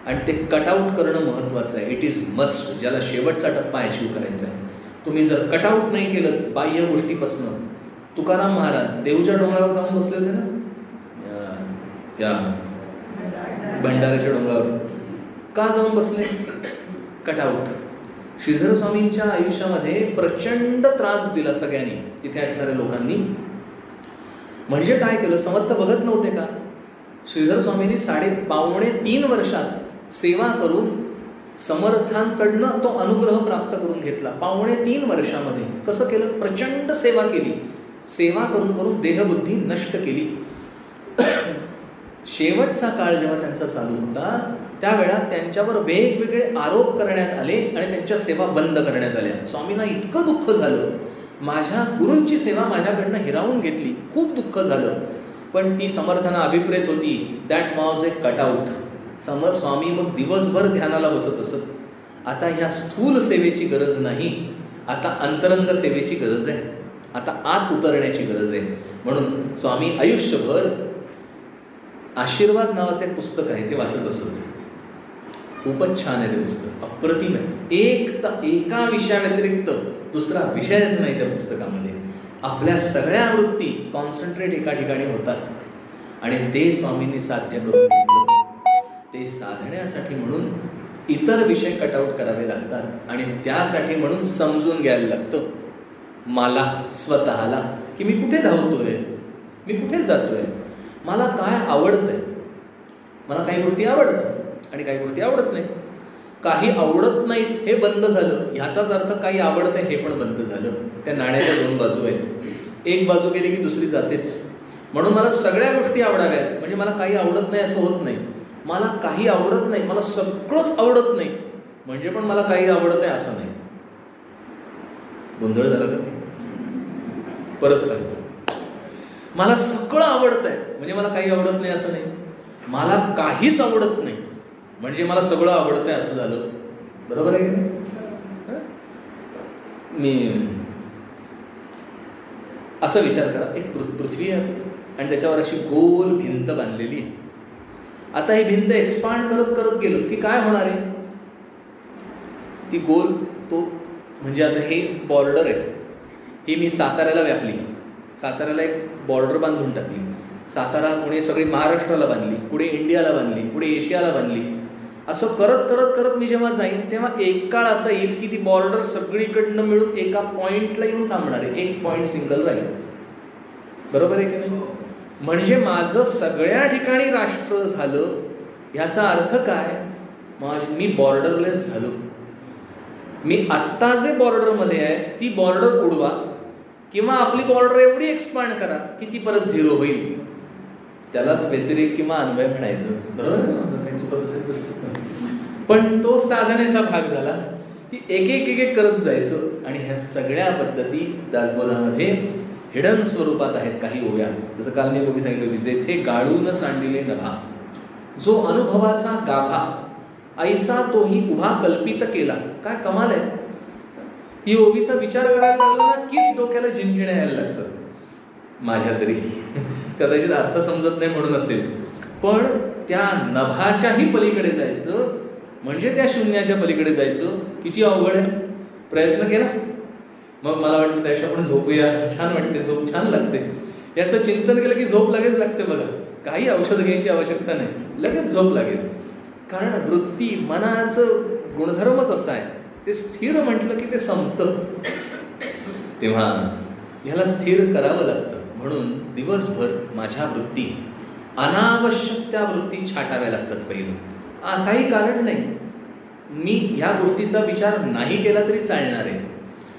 आणि ते कटआउट करणं महत्त्वाचं आहे. It is must. ज्याला शेवटचा टप्पा अचीव्ह करायचा आहे, तुम्ही जर कटआउट नाही केलं बाह्य गोष्टीपासून. तुकाराम महाराज देऊच्या डोंगरावर जाऊन बसले होते ना, त्या भंडाऱ्याच्या डोंगरावर. का जाऊन बसले? कटआउट. श्रीधर स्वामींच्या आयुष्यामध्ये प्रचंड त्रास दिला सगळ्यांनी, तिथे असणाऱ्या लोकांनी. म्हणजे काय केलं, समर्थ बघत नव्हते का? श्रीधर स्वामींनी 2.5-3 वर्षात सेवा करून समर्थांकडनं तो अनुग्रह प्राप्त करून घेतला. 2.5-3 वर्षामध्ये कसं केलं? प्रचंड सेवा केली. सेवा करून करून देहबुद्धी नष्ट केली. शेवटचा काळ जेव्हा त्यांचा चालू होता त्यावेळा त्यांच्यावर वेगवेगळे आरोप करण्यात आले आणि त्यांच्या सेवा बंद करण्यात आल्या. स्वामींना इतकं दुःख झालं, माझ्या गुरूंची सेवा माझ्याकडनं हिरावून घेतली, खूप दुःख झालं. पण ती समर्थांना अभिप्रेत होती. That was a cutout. स्वामी मग दिवसभर ध्यानाला बसत असत. आता ह्या स्थूल सेवेची गरज नाही, आता अंतरंग सेवेची गरज आहे, आता आत उतरण्याची गरज आहे. म्हणून स्वामी आयुष्यभर आशीर्वाद नावाचं एक पुस्तक आहे ते वाचत असत. खूपच छान आहे ते पुस्तक, अप्रतिम आहे. एका विषयाव्यतिरिक्त दुसरा विषयच नाही त्या पुस्तकामध्ये. आपल्या सगळ्या वृत्ती कॉन्सन्ट्रेट एका ठिकाणी होतात आणि ते स्वामींनी साध्य करून घेतलं. ते साधण्यासाठी म्हणून इतर विषय कटआउट करावे लागतात आणि त्यासाठी म्हणून समजून घ्यायला लागतं. मला स्वतःला, की मी कुठे धावतोय, मी कुठे जातोय, मला काय आवडतंय. मला काही गोष्टी आवडतात आणि काही गोष्टी आवडत नाही. काही आवडत नाहीत हे बंद झालं, ह्याचाच अर्थ काही आवडतंय हे पण बंद झालं. त्या नाण्याच्या दोन बाजू आहेत. एक बाजू गेली की दुसरी जातेच. म्हणून मला सगळ्या गोष्टी आवडाव्यात म्हणजे मला काही आवडत नाही असं होत नाही. मला काही आवडत नाही, मला सगळंच आवडत नाही म्हणजे पण मला काही आवडत आहे असं नाही. गोंधळ झाला का? परत सांगतो, मला सगळं आवडत आहे म्हणजे मला काही आवडत नाही असं नाही. मला काहीच आवडत नाही म्हणजे मला सगळं आवडतंय असं झालं. बरोबर आहे की नाही? मी असा विचार करा, एक पृथ्वी आहे आणि त्याच्यावर अशी गोल भिंत बांधलेली आहे. आता ही भिंत एक्सपांड करत करत गेलो की काय होणार आहे? ती गोल तो म्हणजे आता हे बॉर्डर आहे, ही मी साताऱ्याला व्यापली, साताऱ्याला एक बॉर्डर बांधून टाकली. सातारा पुणे सगळी महाराष्ट्राला बांधली, पुढे इंडियाला बांधली, पुढे एशियाला बांधली. असं करत करत करत मी जेव्हा जाईन तेव्हा एक काळ असा येईल की ती बॉर्डर सगळीकडनं मिळून एका पॉइंटला येऊन थांबणार आहे. एक पॉइंट सिंगल राहील. बरोबर आहे की नाही? म्हणजे माझं सगळ्या ठिकाणी राष्ट्र झालं. ह्याचा अर्थ काय? मी बॉर्डरलेस झालो. मी आत्ता जे बॉर्डरमध्ये आहे ती बॉर्डर उडवा किंवा आपली बॉर्डर एवढी एक्सपांड करा की ती परत झिरो होईल. त्यालाच व्यतिरेक किंवा अन्वय म्हणायचं. बरोबर? पण तो साधनेचा भाग झाला की एक एक एक एक करत जायचं. आणि ह्या सगळ्या पद्धती दासबोधामध्ये हिडन स्वरूपात आहेत. काही ओव्या जसं काल मी ओवी सांगितली होती, जेथे गाळून सांडिले नभा, जो अनुभवाचा गाभा, ऐसा तोही उभा कल्पित केला. काय कमाल आहे. ही ओवीचा विचार करायला लागला ना कीच डोक्याला झिणझिण्या यायला लागतं. माझ्या तरी कदाचित अर्थ समजत नाही म्हणून असेल, पण त्या नभाच्याही पलीकडे जायचं म्हणजे त्या शून्याच्या पलीकडे जायचं किती अवघड आहे. प्रयत्न केला, मग मला वाटलं त्यापेक्षा आपण झोपूया, छान वाटते, झोप छान लागते. याचं चिंतन केलं की झोप लगेच लागते. बघा, काही औषध घ्यायची आवश्यकता नाही, लगेच झोप लागेल. कारण वृत्ती, मनाचं गुणधर्मच असा आहे, ते स्थिर म्हटलं की ते संपतं. तेव्हा ह्याला स्थिर करावं लागतं. म्हणून दिवसभर माझ्या वृत्ती, अनावश्यक त्या वृत्ती छाटाव्या लागतात. पहिलं काही कारण नाही, मी ह्या गोष्टीचा विचार नाही केला तरी चालणार आहे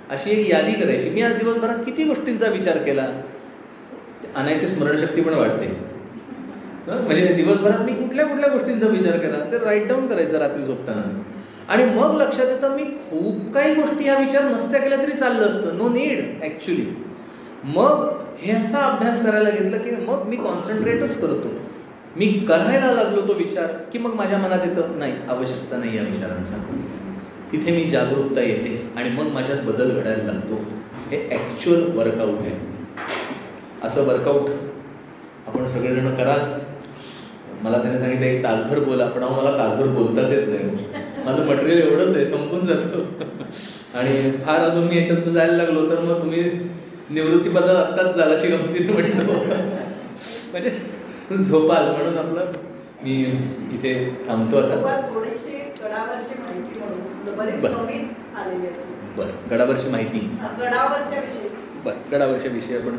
अशी एक यादी करायची. मी आज दिवसभरात किती गोष्टींचा विचार केला, आणायची स्मरणशक्ती पण वाढते. म्हणजे दिवसभरात मी कुठल्या कुठल्या गोष्टींचा विचार केला ते राईट डाऊन करायचं रात्री झोपताना. आणि मग लक्षात येतं मी खूप काही गोष्टी ह्या विचार नसत्या केल्या तरी चाललं असतं. No need actually. मग ह्याचा अभ्यास करायला घेतला की मग मी कॉन्सन्ट्रेटच करतो. मी करायला लागलो तो विचार की मग माझ्या मनात येतं नाही, आवश्यकता नाही या विचारांचा. तिथे मी जागरूकता येते आणि मग माझ्यात बदल घडायला लागतो. हे ॲक्च्युअल वर्कआउट आहे. असं वर्कआउट आपण सगळेजण कराल. मला त्याने सांगितलं एक तासभर बोला, पण मला तासभर बोलताच येत नाही. माझं मटेरियल एवढंच आहे, संपून जातं. आणि फार अजून मी याच्यात जायला लागलो तर मग तुम्ही निवृत्ती पद्धत आत्ताच झाला अशी गमतीने म्हणतो. म्हणजे झोपाल म्हणून आपलं मी इथे थांबतो आता. बरं, गडावरची माहिती. बरं, गडावरच्या विषय पण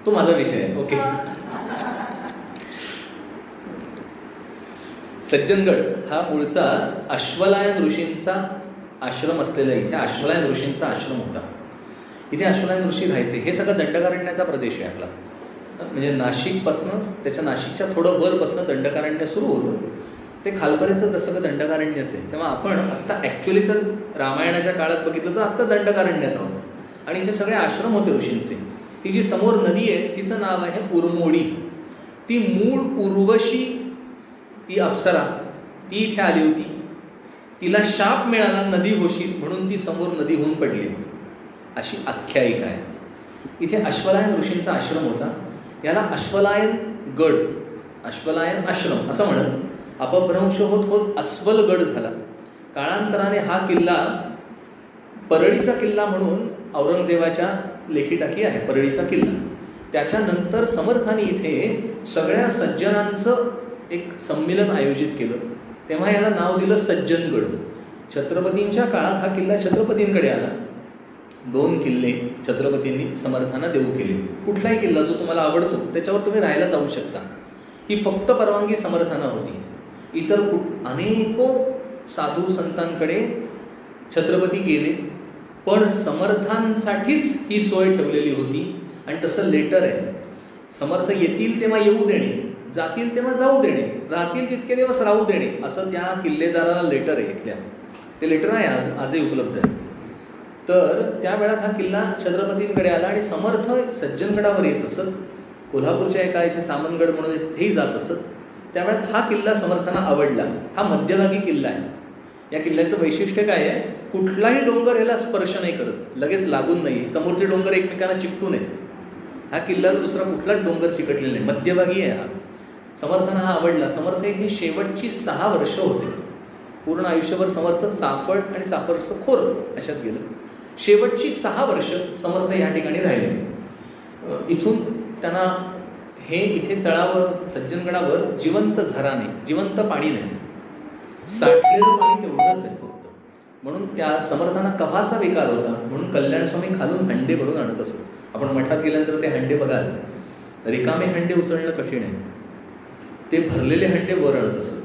तो माझा विषय आहे. ओके. सज्जनगड हा मूळचा अश्वलायन ऋषींचा आश्रम असलेला, इथे अश्वलायन ऋषींचा आश्रम होता. इथे अश्वलायन ऋषी राहायचे. हे सगळं दंडकारण्याचा प्रदेश आहे आपला. म्हणजे नाशिकपासनं, त्याच्या नाशिकच्या थोडं वरपासनं दंडकारण्य सुरू होतं, ते खालपर्यंत सगळं दंडकारण्यच आहे. तेव्हा आपण आत्ता ॲक्च्युली तर रामायणाच्या काळात बघितलं तर आत्ता दंडकारण्यात आहोत. आणि इथे सगळे आश्रम होते ऋषींचे. ही जी समोर नदी आहे तिचं नाव आहे उर्मोडी. ती मूळ उर्वशी, ती अप्सरा, ती इथे आली होती. तिला शाप मिळाला नदी होशील म्हणून ती समोर नदी होऊन पडली, अशी आख्यायिका आहे. इथे अश्वलायन ऋषींचा आश्रम होता. याला अश्वलायन गड, अश्वलायन आश्रम असं म्हणत अपभ्रंश होत होत अस्वलगड झाला. काळांतराने हा किल्ला परळीचा किल्ला म्हणून औरंगजेबाच्या लेखी टाकी आहे, परळीचा किल्ला. त्याच्यानंतर समर्थांनी इथे सगळ्या सज्जनांचं एक संमेलन आयोजित केलं. तेव्हा याला नाव दिलं सज्जनगड. छत्रपतींच्या काळात हा किल्ला छत्रपतींकडे आला. 2 किल्ले छत्रपतींनी समर्थांना देऊ केले. कुठलाही किल्ला जो तुम्हाला आवडतो त्याच्यावर तुम्ही राहायला जाऊ शकता. ही फक्त परवानगी समर्थांना होती. इतर अनेको साधू संतांकडे छत्रपती गेले, पण समर्थांसाठीच ही सोय ठेवलेली होती. आणि तसं लेटर आहे, समर्थ येतील तेव्हा येऊ देणे, जातील तेव्हा जाऊ देणे, राहतील तितके दिवस राहू देणे, असं त्या किल्लेदाराला लेटर आहे इथल्या. ते लेटर आहे आजही उपलब्ध आहे. तर त्या वेळात हा किल्ला छत्रपतींकडे आला आणि समर्थ सज्जनगडावर येत असत. कोल्हापूरच्या एका इथे सामनगड म्हणून तिथेही जात असत. त्यावेळात हा किल्ला समर्थांना आवडला. हा मध्यभागी किल्ला आहे. या किल्ल्याचं वैशिष्ट्य काय आहे, कुठलाही डोंगर ह्याला स्पर्श नाही करत, लगेच लागून नाही, समोरचे डोंगर एकमेकांना चिकटू नये. हा किल्ल्याला दुसरा कुठलाच डोंगर चिकटलेला नाही, मध्यभागी आहे हा. समर्थांना हा आवडला. समर्थ इथे शेवटची 6 वर्ष होते. पूर्ण आयुष्यभर समर्थ चाफळ आणि चाफळचं खोर अशात गेलं. शेवटची 6 वर्ष समर्थ या ठिकाणी राहिले. इथून त्यांना हे इथे तळावर सज्जनगडावर जिवंत झराने, जिवंत पाणी नाही, साठलेलं पाणी तेवढंच आहे फक्त. म्हणून त्या समर्थांना कफाचा विकार होता, म्हणून कल्याणस्वामी खालून हंडे भरून आणत असत. आपण मठात गेल्यानंतर ते हंडे बघाल, रिकामे हंडे उचलणं कठीण आहे, ते भरलेले हंडे वर आणत असत.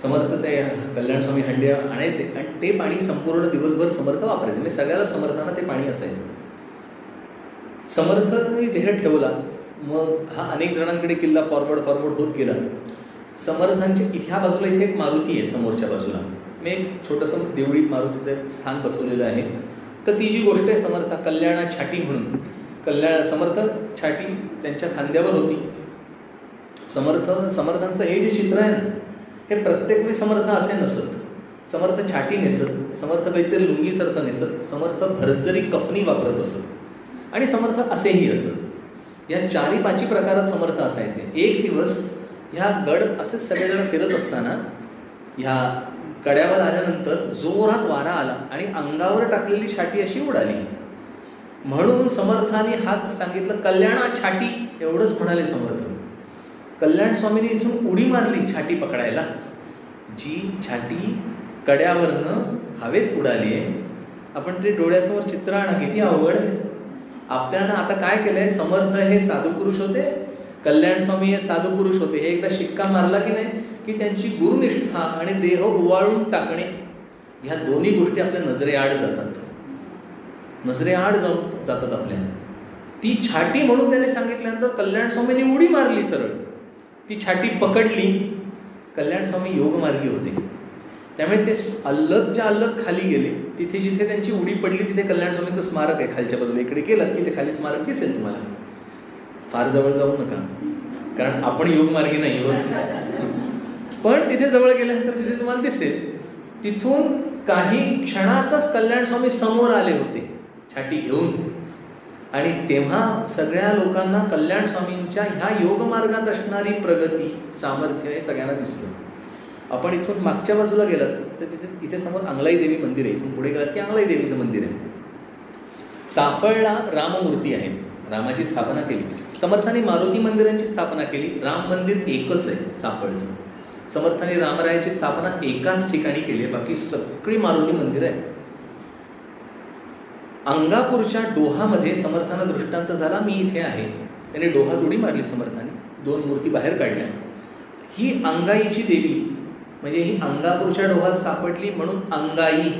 समर्थ ते कल्याणस्वामी हंडे आणायचे आणि ते पाणी संपूर्ण दिवसभर समर्थ वापरायचे. म्हणजे सगळ्याला समर्थांना ते पाणी असायचं. समर्थांनी देह ठेवला. मग हा अनेक जणांकडे किल्ला फॉरवर्ड होत गेला. समर्थांच्या ह्या बाजूला इथे एक मारुती आहे, समोरच्या बाजूला मी एक छोटंसं देवळी मारुतीचं स्थान बसवलेलं आहे. तर ती जी गोष्ट आहे, समर्थ कल्याणा छाटी म्हणून समर्थ छाटी त्यांच्या खांद्यावर होती. समर्थांचं हे जे चित्र आहे ना, हे प्रत्येक वेळी समर्थ असे नसत. समर्थ छाटी नेसत, समर्थ काहीतरी लुंगीसारखं नेसत, समर्थ भरजरी कफनी वापरत असत आणि समर्थ असेही असत. या 4-5 प्रकारात समर्थ असायचे. एक दिवस ह्या गड असे सगळेजण फिरत असताना ह्या कड्यावर आल्यानंतर जोरात वारा आला आणि अंगावर टाकलेली छाटी अशी उडाली. म्हणून समर्थाने हाक सांगितलं, कल्याणा छाटी, एवढंच म्हणाले समर्थ. कल्याण स्वामीने इथून उडी मारली छाटी पकडायला. जी छाटी कड्यावरनं हवेत उडाली आहे. आपण ते डोळ्यासमोर चित्र आणा, किती अवघड आहे. आपल्याला आता काय केलंय, समर्थ हे साधू पुरुष होते, कल्याण स्वामी हे साधू पुरुष होते, हे एकदा शिक्का मारला की नाही की त्यांची गुरुनिष्ठा आणि देह उवाळून टाकणे, ह्या दोन्ही गोष्टी आपल्या नजरेआड जातात, नजरेआड जातात आपल्या. ती छाटी म्हणून त्याने सांगितल्यानंतर कल्याण स्वामींनी उडी मारली सरळ. ती छाटी पकडली. कल्याण स्वामी योगमार्गी होते, त्यामुळे ते अल्लगच्या अल्लग खाली गेले. तिथे जिथे त्यांची उडी पडली तिथे कल्याण स्वामींचं स्मारक आहे खालच्या बाजूला. इकडे गेलात की ते खाली स्मारक दिसेल तुम्हाला. फार जवळ जाऊ नका, कारण आपण योगमार्गी नाही होत, पण तिथे जवळ गेल्यानंतर तिथे तुम्हाला दिसेल. तिथून काही क्षणातच कल्याण स्वामी समोर आले होते छाटी घेऊन. आणि तेव्हा सगळ्या लोकांना कल्याण स्वामींच्या ह्या योगमार्गात असणारी प्रगती, सामर्थ्य हे सगळ्यांना दिसलं. आपण इथून मागच्या बाजूला गेलात तर इथे समोर अंगलाई देवी मंदिर आहे. इथून पुढे गेलात की अंगलाई देवीचं मंदिर आहे. चाफळला राममूर्ती आहे, रामाची स्थापना केली. समर्थांनी मारुती मंदिरांची स्थापना केली. राम मंदिर एकच आहे चाफळचं. समर्थांनी रामरायाची स्थापना एकाच ठिकाणी केली आहे, बाकी सगळी मारुती मंदिरं आहेत. अंगापूरच्या डोहामध्ये समर्थांना दृष्टांत झाला, मी इथे आहे. त्याने डोहात उडी मारली समर्थांनी, 2 मूर्ती बाहेर काढल्या. ही अंगाईची देवी, म्हणजे ही अंगापूरच्या डोहात सापडली म्हणून अंगाई.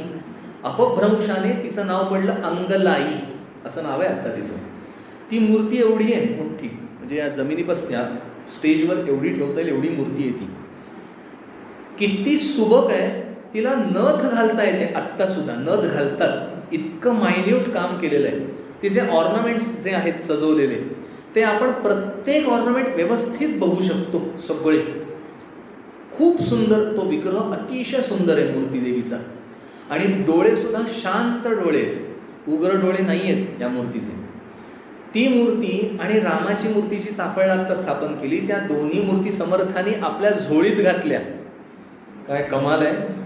अपभ्रंशाने तिचं नाव पडलं अंगलाई, असं नाव आहे आता तिचं. ती मूर्ती एवढी आहे मोठी, म्हणजे या जमिनीपासून या स्टेजवर एवढी ठेवता येईल एवढी मूर्ती आहे ती. किती सुबक आहे. तिला नथ घालता येते, आत्ता सुद्धा नथ घालतात, इतकं मायन्यूट काम केलेलं आहे. तिचे ऑर्नामेंट्स जे आहेत सजवलेले, ते आपण प्रत्येक ऑर्नामेंट व्यवस्थित बघू शकतो. सगळे खूप सुंदर. तो विग्रह अतिशय सुंदर आहे मूर्ती देवीचा. आणि डोळे सुद्धा शांत डोळे आहेत, उग्र डोळे नाही आहेत या मूर्तीचे. ती मूर्ती आणि रामाची मूर्तीची चाफळला आता स्थापन केली. त्या दोन्ही मूर्ती समर्थांनी आपल्या झोळीत घातल्या. काय कमाल आहे.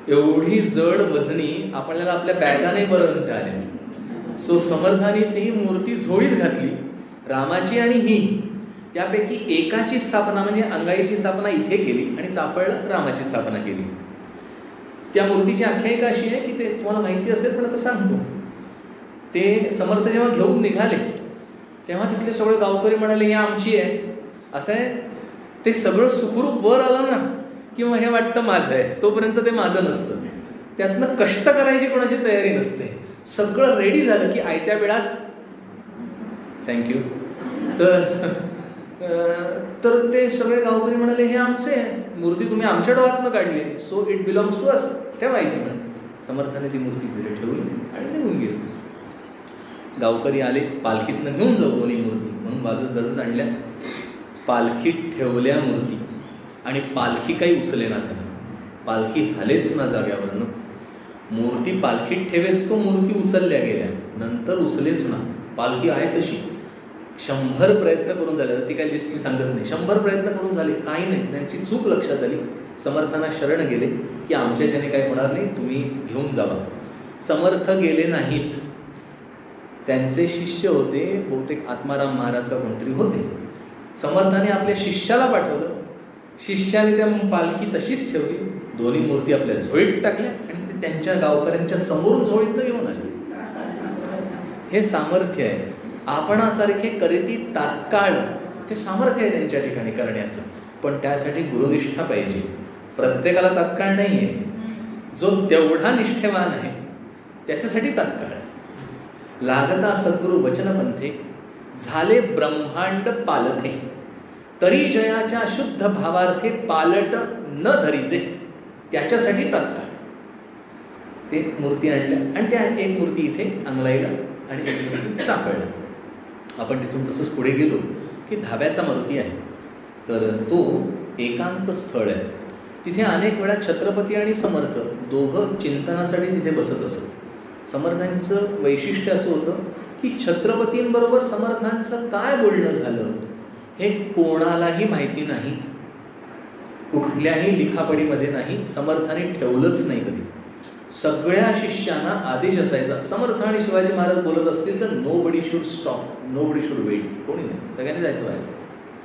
एवढी जड वजनी आपल्याला आपल्या बॅगाने बरं आल्या. सो समर्थांनी ती मूर्ती झोळीत घातली, रामाची आणि ही. त्यापैकी एकाची स्थापना म्हणजे अंगाईची स्थापना इथे केली आणि चाफळला रामाची स्थापना केली. त्या मूर्तीची आख्यायिका अशी आहे की ते तुम्हाला माहिती असेल, पण आता सांगतो. ते समर्थ जेव्हा घेऊन निघाले तेव्हा तिथले सगळे गावकरी म्हणाले ही आमची आहे. असं आहे, ते सगळं सुखरूप वर आलं ना किंवा हे वाटतं माझं आहे, तोपर्यंत ते माझं नसतं. त्यातनं कष्ट करायची कोणाची तयारी नसते. सगळं रेडी झालं की आयत्या वेळात थँक्यू तर ते सगळे गावकरी म्हणाले हे आमचे आहे, मूर्ती तुम्ही आमच्या डोळ्यातनं काढली, so it belongs to us, ठेवा इथे म्हणे. समर्थाने ती मूर्ती तिथे ठेवली आणि निघून गेली. गावकरी आले, पालखीतनं घेऊन जाऊ दोन्ही मूर्ती म्हणून वाजत गाजत आणल्या. पालखीत ठेवल्या मूर्ती आणि पालखी काही उचले ना त्यांना, पालखी हलेच ना जाग्यावरनं. मूर्ती पालखीत ठेवेस तो मूर्ती उचलल्या गेल्या, नंतर उचलेच ना. पालखी आहे तशी. 100 प्रयत्न करून झाले, ती काही लिस्ट मी सांगत नाही. 100 प्रयत्न करून झाले, काही नाही. त्यांची चूक लक्षात आली. समर्थांना शरण गेले की आमच्याच्याने काही होणार नाही, तुम्ही घेऊन जावा. समर्थ गेले नाहीत. त्यांचे शिष्य होते, बहुतेक आत्माराम महाराज का कोणतरी होते. समर्थाने आपल्या शिष्याला पाठवलं. शिष्याने त्या पालखी तशीच ठेवली, दोन्ही मूर्ती आपल्या झोळीत टाकल्या आणि ते त्यांच्या गावकऱ्यांच्या समोरून झोळीतनं घेऊन आले. हे सामर्थ्य आहे. आपणासारखे करीती तात्काळ ते सामर्थ्य आहे त्यांच्या ठिकाणी करण्याचं, पण त्यासाठी गुरुनिष्ठा पाहिजे. प्रत्येकाला तात्काळ नाही आहे. जो तेवढा निष्ठेवान आहे त्याच्यासाठी तात्काळ. लागता सद्गुरु वचनपंथे, झाले ब्रह्मांड पालथे, तरी जयाच्या शुद्ध भावार्थे पालट न धरीजे, त्याच्यासाठी तात्काळ. ते मूर्ती आणल्या आणि त्या एक मूर्ती इथे अंगलाईला आणि एक मूर्ती साफळला. आपण तिथून तसंच पुढे गेलो की धाब्याचा मारुती आहे. तर तो एकांत स्थळ आहे. तिथे अनेक वेळा छत्रपती आणि समर्थ दोघं चिंतनासाठी तिथे बसत असत. समर्थांचं वैशिष्ट्य असं होतं की छत्रपतींबरोबर समर्थांचं काय बोलणं झालं हे कोणालाही माहिती नाही, कुठल्याही लिखापडीमध्ये नाही, समर्थांनी ठेवलंच नाही कधी. सगळ्या शिष्यांना आदेश असायचा, समर्थ आणि शिवाजी महाराज बोलत असतील तर nobody should stop, nobody should wait, कोणी नाही, सगळ्यांनी जायचं बाहेर,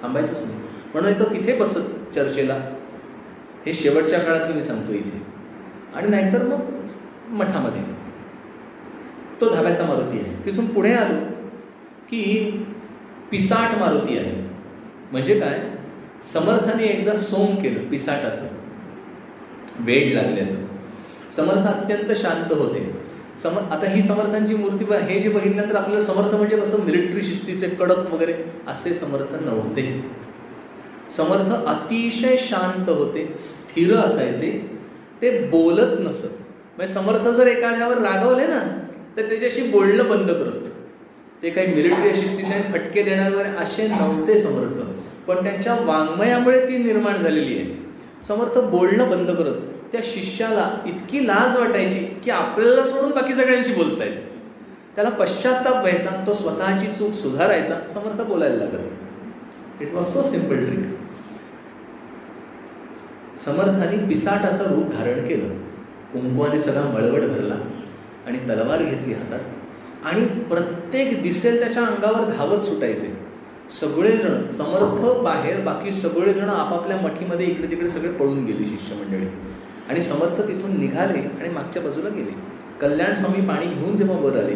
थांबायचंच नाही. म्हणून तर तिथे बसत चर्चेला. हे शेवटच्या काळातली मी सांगतो इथे. आणि नाहीतर मग मठामध्ये. तो धाब्याचा मारुती आहे. तिथून पुढे आलो की पिसाट मारुती आहे. म्हणजे काय, समर्थाने एकदा सोंग केलं पिसाटाचं, वेड लागल्याचं. समर्थ अत्यंत शांत होते. आता ही समर्थांची मूर्ती हे जे बघितल्यानंतर आपल्याला समर्थ म्हणजे कसं मिलिटरी शिस्तीचे कडक वगैरे असे समर्थ नव्हते. समर्थ अतिशय शांत होते, स्थिर असायचे, ते बोलत नसत. म्हणजे समर्थ जर एखाद्यावर रागवले ना तर त्याच्याशी बोलणं बंद करत. ते काही मिलिटरी शिस्तीचे फटके देणार वगैरे असे नव्हते समर्थ, पण त्यांच्या वाङ्मयामुळे ती निर्माण झालेली आहे. समर्थ बोलणं बंद करत. त्या शिष्याला इतकी लाज वाटायची की आपल्याला सोडून बाकी सगळ्यांशी बोलतायत. त्याला पश्चाताप व्हायचा, तो स्वतःची चूक सुधारायचा, समर्थ बोलायला लागत. It was so simple trick. समर्थाने पिसाटाचं रूप धारण केलं. कुंकवाने सगळा मळवट भरला आणि तलवार घेतली हातात आणि प्रत्येक दिसेल त्याच्या अंगावर धावत सुटायचे. सगळेजण, समर्थ बाहेर, बाकी सगळेजण आपापल्या मठीमध्ये इकडे तिकडे सगळे पळून गेले शिष्य मंडळी. आणि समर्थ तिथून निघाले आणि मागच्या बाजूला गेले. कल्याण स्वामी पाणी घेऊन जेव्हा वर आले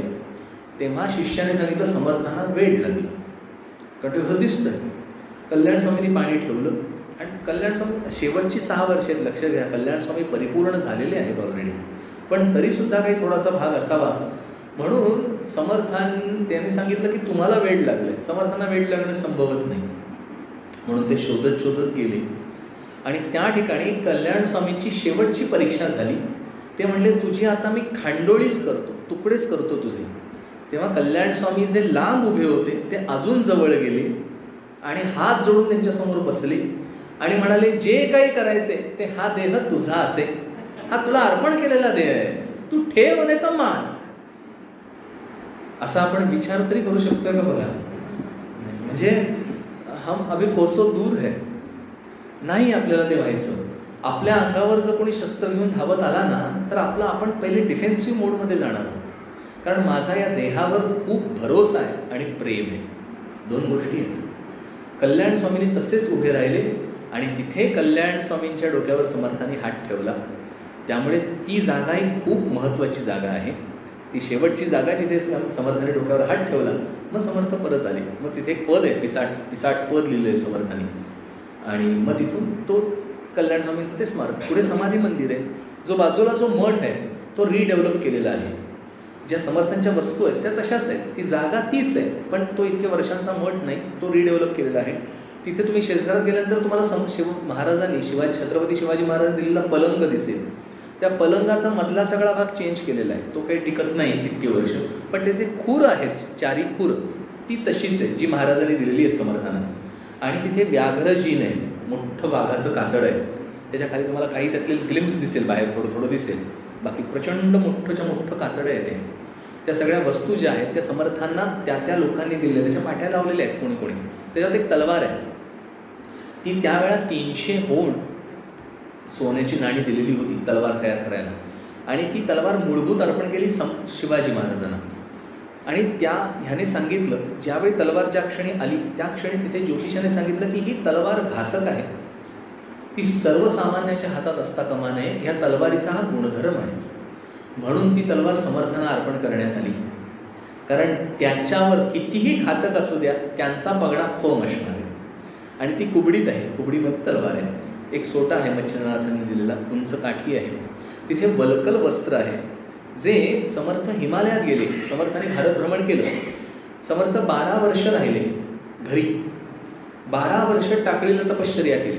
तेव्हा शिष्याने सांगितलं समर्थांना वेड लागलं, कारण तसं दिसतंय. कल्याण स्वामींनी पाणी ठेवलं आणि कल्याण स्वामी शेवटची 6 वर्ष आहेत, लक्ष घ्या. कल्याण स्वामी परिपूर्ण झालेले आहेत ऑलरेडी, पण तरीसुद्धा काही थोडासा भाग असावा म्हणून त्यांनी सांगितलं की तुम्हाला वेड लागलंय. समर्थांना वेड लागणं संभवत नाही, म्हणून ते शोधत शोधत गेले. आणि त्या ठिकाणी कल्याण स्वामींची शेवटची परीक्षा झाली. ते म्हणले तुझी आता मी खांडोळीच करतो, तुकडेच करतो तुझे. तेव्हा कल्याण स्वामी जे लांब उभे होते ते अजून जवळ गेले आणि हात जोडून त्यांच्यासमोर बसले आणि म्हणाले जे काही करायचे ते हा देह तुझा असे, हा तुला अर्पण केलेला देह आहे, तू ठेव नाही तर मान. असा आपण विचार तरी करू शकतोय का बघा. म्हणजे हम अभी कोसो दूर है, नाही आपल्याला ते व्हायचं. आपल्या अंगावर जर कोणी शस्त्र घेऊन धावत आला ना तर आपण पहिले डिफेन्सिव्ह मोडमध्ये जाणार आहोत, कारण माझा या देहावर खूप भरोसा आहे आणि प्रेम आहे. 2 गोष्टी आहेत. कल्याण स्वामींनी तसेच उभे राहिले आणि तिथे कल्याण स्वामींच्या डोक्यावर समर्थाने हात ठेवला. त्यामुळे ती जागा ही खूप महत्त्वाची जागा आहे. ती शेवटची जागा जिथे समर्थाने डोक्यावर हात ठेवला, मग समर्थ परत आले. मग तिथे एक पद आहे, पिसाट पद लिहिलं आहे समर्थाने. आणि मग तिथून तो कल्याण स्वामींचं ते स्मारक. पुढे समाधी मंदिर आहे. जो बाजूला जो मठ आहे तो रिडेव्हलप केलेला आहे. ज्या समर्थांच्या वस्तू आहेत त्या तशाच आहेत, ती जागा तीच आहे, पण तो इतक्या वर्षांचा मठ नाही, तो रिडेव्हलप केलेला आहे. तिथे तुम्ही शेजारात गेल्यानंतर तुम्हाला महाराजांनी छत्रपती शिवाजी महाराज दिलेला पलंग दिसेल. त्या पलंगाचा मधला सगळा भाग चेंज केलेला आहे, तो काही टिकत नाही इतकी वर्ष, पण त्याचे खूर आहेत, चारी खूर, ती तशीच आहे जी महाराजांनी दिलेली आहेत समर्थांना. आणि तिथे व्याघ्र जीन आहे, मोठं वाघाचं कातड आहे. त्याच्या खाली तुम्हाला काही त्यातले ग्लिम्स दिसेल, बाहेर थोडं थोडं दिसेल, बाकी प्रचंड मोठं कातड आहे ते. त्या सगळ्या वस्तू ज्या आहेत त्या समर्थांना त्या लोकांनी दिलेल्या, त्याच्या पाट्या लावलेल्या आहेत कोणी कोणी. त्याच्यात एक तलवार आहे, ती त्यावेळा 300 होण सोन्याची नाणी दिलेली होती तलवार तयार करायला. आणि ती तलवार मूलभूत अर्पण केली शिवाजी महाराजांना. आणि ह्याने सांगितलं, ज्यावेळी तलवार ज्या क्षणी आली त्या क्षणी तिथे ज्योतिषाने सांगितलं की ही तलवार घातक आहे, ती सर्वसामान्याच्या हातात असता कामा नये, ह्या तलवारीचा हा गुणधर्म आहे. म्हणून ती तलवार समर्थांना अर्पण करण्यात आली. कारण त्याच्यावर कितीही घातक असू द्या, त्यांचा पगडा फर्म असणार आहे. आणि ती कुबडीत आहे, कुबडीमध्ये तलवार आहे. एक सोटा आहे मच्छिंद्रनाथांनी दिलेला, उंच काठी आहे. तिथे वलकल वस्त्र आहे, जे समर्थ हिमालयात गेले. समर्थांनी भारत भ्रमण केलं. समर्थ 12 वर्ष राहिले घरी, 12 वर्ष टाकळीला तपश्चर्या केली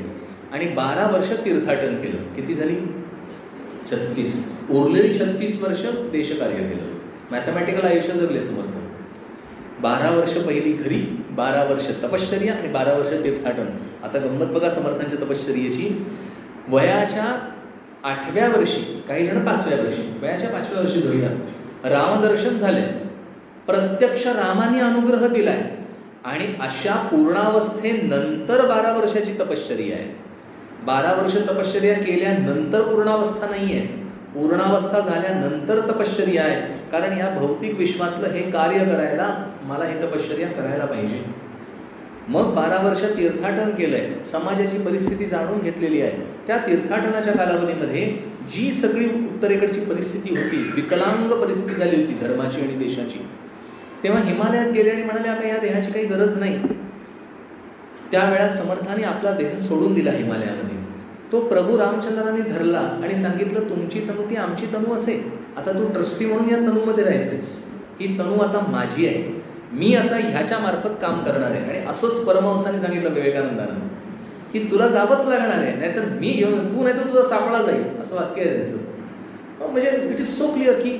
आणि 12 वर्ष तीर्थाटन केलं. किती झाली? 36. उरलेली 36 वर्ष देशकार्य केलं. मॅथमॅटिकल आयुष्य जगले समर्थ. 12 वर्ष पहिली घरी, 12 वर्ष तपश्चर्या आणि 12 वर्ष तीर्थाटन. आता गंमत बघा समर्थांच्या तपश्चर्येची. वयाच्या 8व्या वर्षी, काही जण 5व्या वर्षी, वयाच्या 5व्या वर्षी धरूया, रामदर्शन झालंय, प्रत्यक्ष रामाने अनुग्रह दिलाय. आणि अशा पूर्णावस्थेनंतर 12 वर्षाची तपश्चर्या आहे. 12 वर्ष तपश्चर्या केल्यानंतर पूर्णावस्था नाही आहे, पूर्णावस्था झाल्यानंतर तपश्चर्या आहे. कारण ह्या भौतिक विश्वातलं हे कार्य करायला मला ही तपश्चर्या करायला पाहिजे. मग 12 वर्ष तीर्थाटन केलंय, समाजाची परिस्थिती जाणून घेतलेली आहे. त्या तीर्थाटनाच्या कालावधीमध्ये जी सगळी उत्तरेकडची परिस्थिती होती, विकलांग परिस्थिती झाली होती धर्माची आणि देशाची, तेव्हा हिमालयात गेले आणि म्हणाले आता या देहाची काही गरज नाही. त्यावेळात समर्थाने आपला देह सोडून दिला हिमालयामध्ये. तो प्रभू रामचंद्रांनी धरला आणि सांगितलं, तुमची तनू ती आमची तनू असेल, आता तू ट्रस्टी म्हणून या तनूमध्ये राहायचेस, ही तनू आता माझी आहे, मी आता ह्याच्या मार्फत काम करणार आहे. आणि असंच परमहंसाने सांगितलं विवेकानंदानं की तुला जावंच लागणार आहे, नाहीतर मी येऊन तू, नाही तर तुझा सापळा जाईल, असं वाक्य आहे त्याचं. म्हणजे इट इज सो क्लिअर की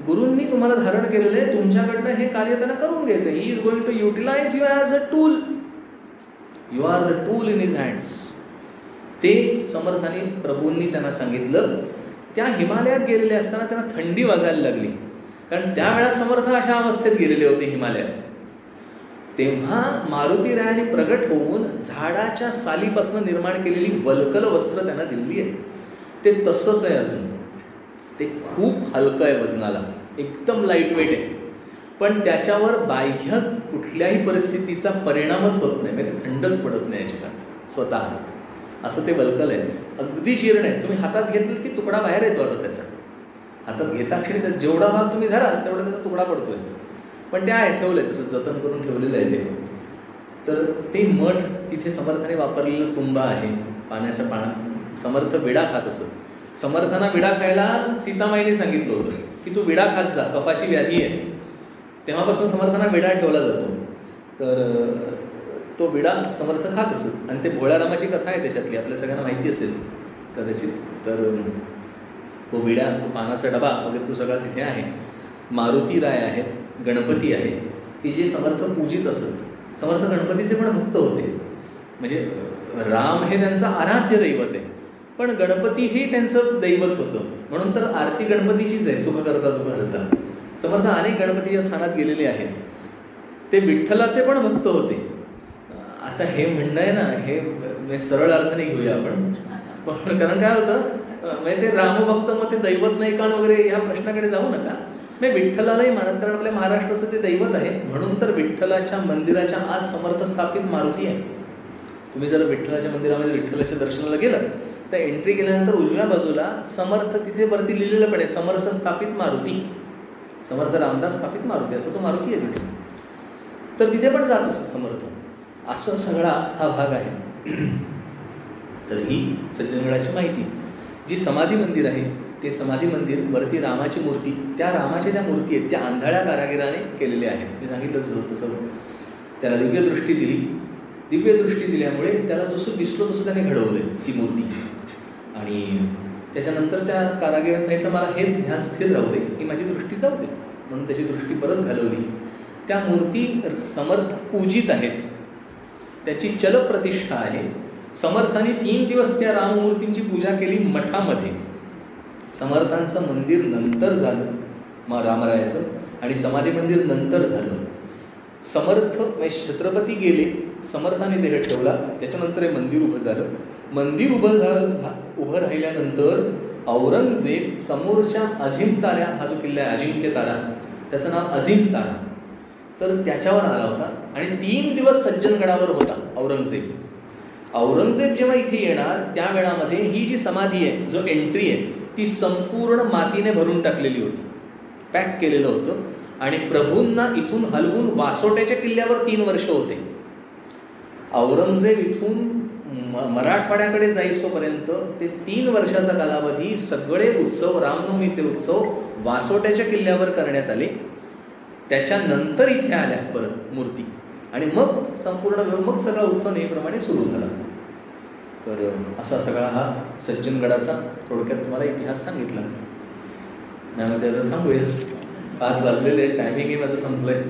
गुरूंनी तुम्हाला धारण केलेलं आहे, तुमच्याकडनं हे कार्य त्यांना करून घ्यायचं. He is going to utilize you as a tool, you are the tool in his hands. ते समर्थाने प्रभूंनी त्यांना सांगितलं. त्या हिमालयात गेलेले असताना त्यांना थंडी वाजायला लागली, कारण त्यावेळेस समर्थ अशा अवस्थेत गेलेले होते हिमालयात. तेव्हा मारुतीरायांनी प्रगट होऊन झाडाच्या सालीपासून निर्माण केलेली वलकल वस्त्र त्यांना दिलेली आहे. ते तसंच आहे अजून. ते खूप हलकं आहे वजनाला, एकदम लाईट वेट आहे, पण त्याच्यावर बाह्य कुठल्याही परिस्थितीचा परिणामच होत नाही, म्हणजे थंडच पडत नाही अजिबात स्वतः. असं ते वलकल आहे, अगदी जीर्ण आहे. तुम्ही हातात घेतलं की तुकडा बाहेर येतो. आता त्याचा हातात घेता क्षणी त्यात जेवढा भाग तुम्ही धराल तेवढा त्याचा तुकडा पडतोय, पण ते आहे ठेवलंय तसं, जतन करून ठेवलेलं आहे ते. तर ते मठ तिथे समर्थाने वापरलेलं तुंबा आहे, पाण्याचा पाना. समर्थ विडा खात असत. समर्थांना विडा खायला सीतामाईने सांगितलं होतं की तू विडा खात जा, कफाची व्याधी आहे. तेव्हापासून समर्थांना विडा ठेवला जातो. तर तो विडा समर्थ खात असत. आणि ते भोळ्यारामाची कथा आहे त्याच्यातली, आपल्या सगळ्यांना माहिती असेल कदाचित. तर तो विडा, तो पानाचा डबा वगैरे तो सगळा तिथे आहे. मारुती राय आहेत, गणपती आहे, की जे समर्थ पूजित असत. समर्थ गणपतीचे पण भक्त होते. म्हणजे राम हे त्यांचं आराध्य दैवत आहे, पण गणपती हे त्यांचं दैवत होतं. म्हणून तर आरती गणपतीचीच आहे, सुख करता सुख हरता. समर्थ अनेक गणपतीच्या स्थानात गेलेले आहेत. ते विठ्ठलाचे पण भक्त होते. आता हे म्हणणं आहे ना, हे सरळ अर्थाने घेऊया आपण, पण कारण काय होतं, म्हणजे ते रामभक्त मग ते दैवत नाही का वगैरे ह्या प्रश्नाकडे जाऊ नका. मी विठ्ठलालाही मानत, कारण आपल्या महाराष्ट्राचं ते दैवत आहे. म्हणून तर विठ्ठलाच्या मंदिराच्या आज समर्थ स्थापित मारुती आहे. तुम्ही जर विठ्ठलाच्या मंदिरामध्ये विठ्ठलाच्या दर्शनाला गेलात तर एंट्री केल्यानंतर उजव्या बाजूला समर्थ, तिथे वरती लिहिलेलं पण आहे समर्थ स्थापित मारुती, समर्थ रामदास स्थापित मारुती, असं तो मारुती आहे तिथे. तर तिथे पण जात असत समर्थ. असं सगळा हा भाग आहे. तर ही सज्जनगडाची माहिती. जी समाधी मंदिर आहे ते समाधी मंदिर वरती रामाची मूर्ती, त्या रामाच्या ज्या मूर्ती आहेत त्या आंधळ्या कारागिराने केलेल्या आहेत. मी सांगितलं तसं त्याला दिव्यदृष्टी दिली. दिव्यदृष्टी दिल्यामुळे त्याला जसं दिसलो तसं त्याने घडवलं ती मूर्ती. आणि त्याच्यानंतर त्या कारागिरांनी सांगितलं मला हेच ध्यान स्थिर राहू दे की माझी दृष्टी जाऊ दे, म्हणून त्याची दृष्टी परत घालवली. त्या मूर्ती समर्थ पूजित आहेत, त्याची चलप्रतिष्ठा आहे. समर्थांनी 3 दिवस त्या राममूर्तींची पूजा केली मठामध्ये. समर्थांचं मंदिर नंतर झालं रामरायाचं, आणि समाधी मंदिर नंतर झालं. समर्थ छत्रपती गेले, समर्थाने देह ठेवला, त्याच्यानंतर हे मंदिर उभं झालं. मंदिर उभं राहिल्यानंतर औरंगजेब समोरच्या अजिम तारा, हा जो किल्ला आहे अजिंक्य तारा, त्याचं नाव अजिम तारा, तर त्याच्यावर आला होता. आणि 3 दिवस सज्जनगडावर होता औरंगजेब. औरंगजेब जेव्हा इथे येणार त्या वेळामध्ये ही जी समाधी आहे, जो एंट्री आहे, ती संपूर्ण मातीने भरून टाकलेली होती, पॅक केलेलं होतं. आणि प्रभूंना इथून हलवून वासोट्याच्या किल्ल्यावर 3 वर्ष होते. औरंगजेब इथून मराठवाड्याकडे जाईस्तोपर्यंत ते 3 वर्षाचा कालावधी सगळे उत्सव, रामनवमीचे उत्सव वासोट्याच्या किल्ल्यावर करण्यात आले. त्याच्यानंतर इथे आल्या परत मूर्ती, आणि मग संपूर्ण मग सगळा उत्सव नेहमीप्रमाणे सुरू झाला. तर असा सगळा हा सज्जनगडाचा थोडक्यात तुम्हाला इतिहास सांगितला. त्यामध्ये आता थांबूया, 5 वाजलेले, टायमिंगही माझं संपलंय.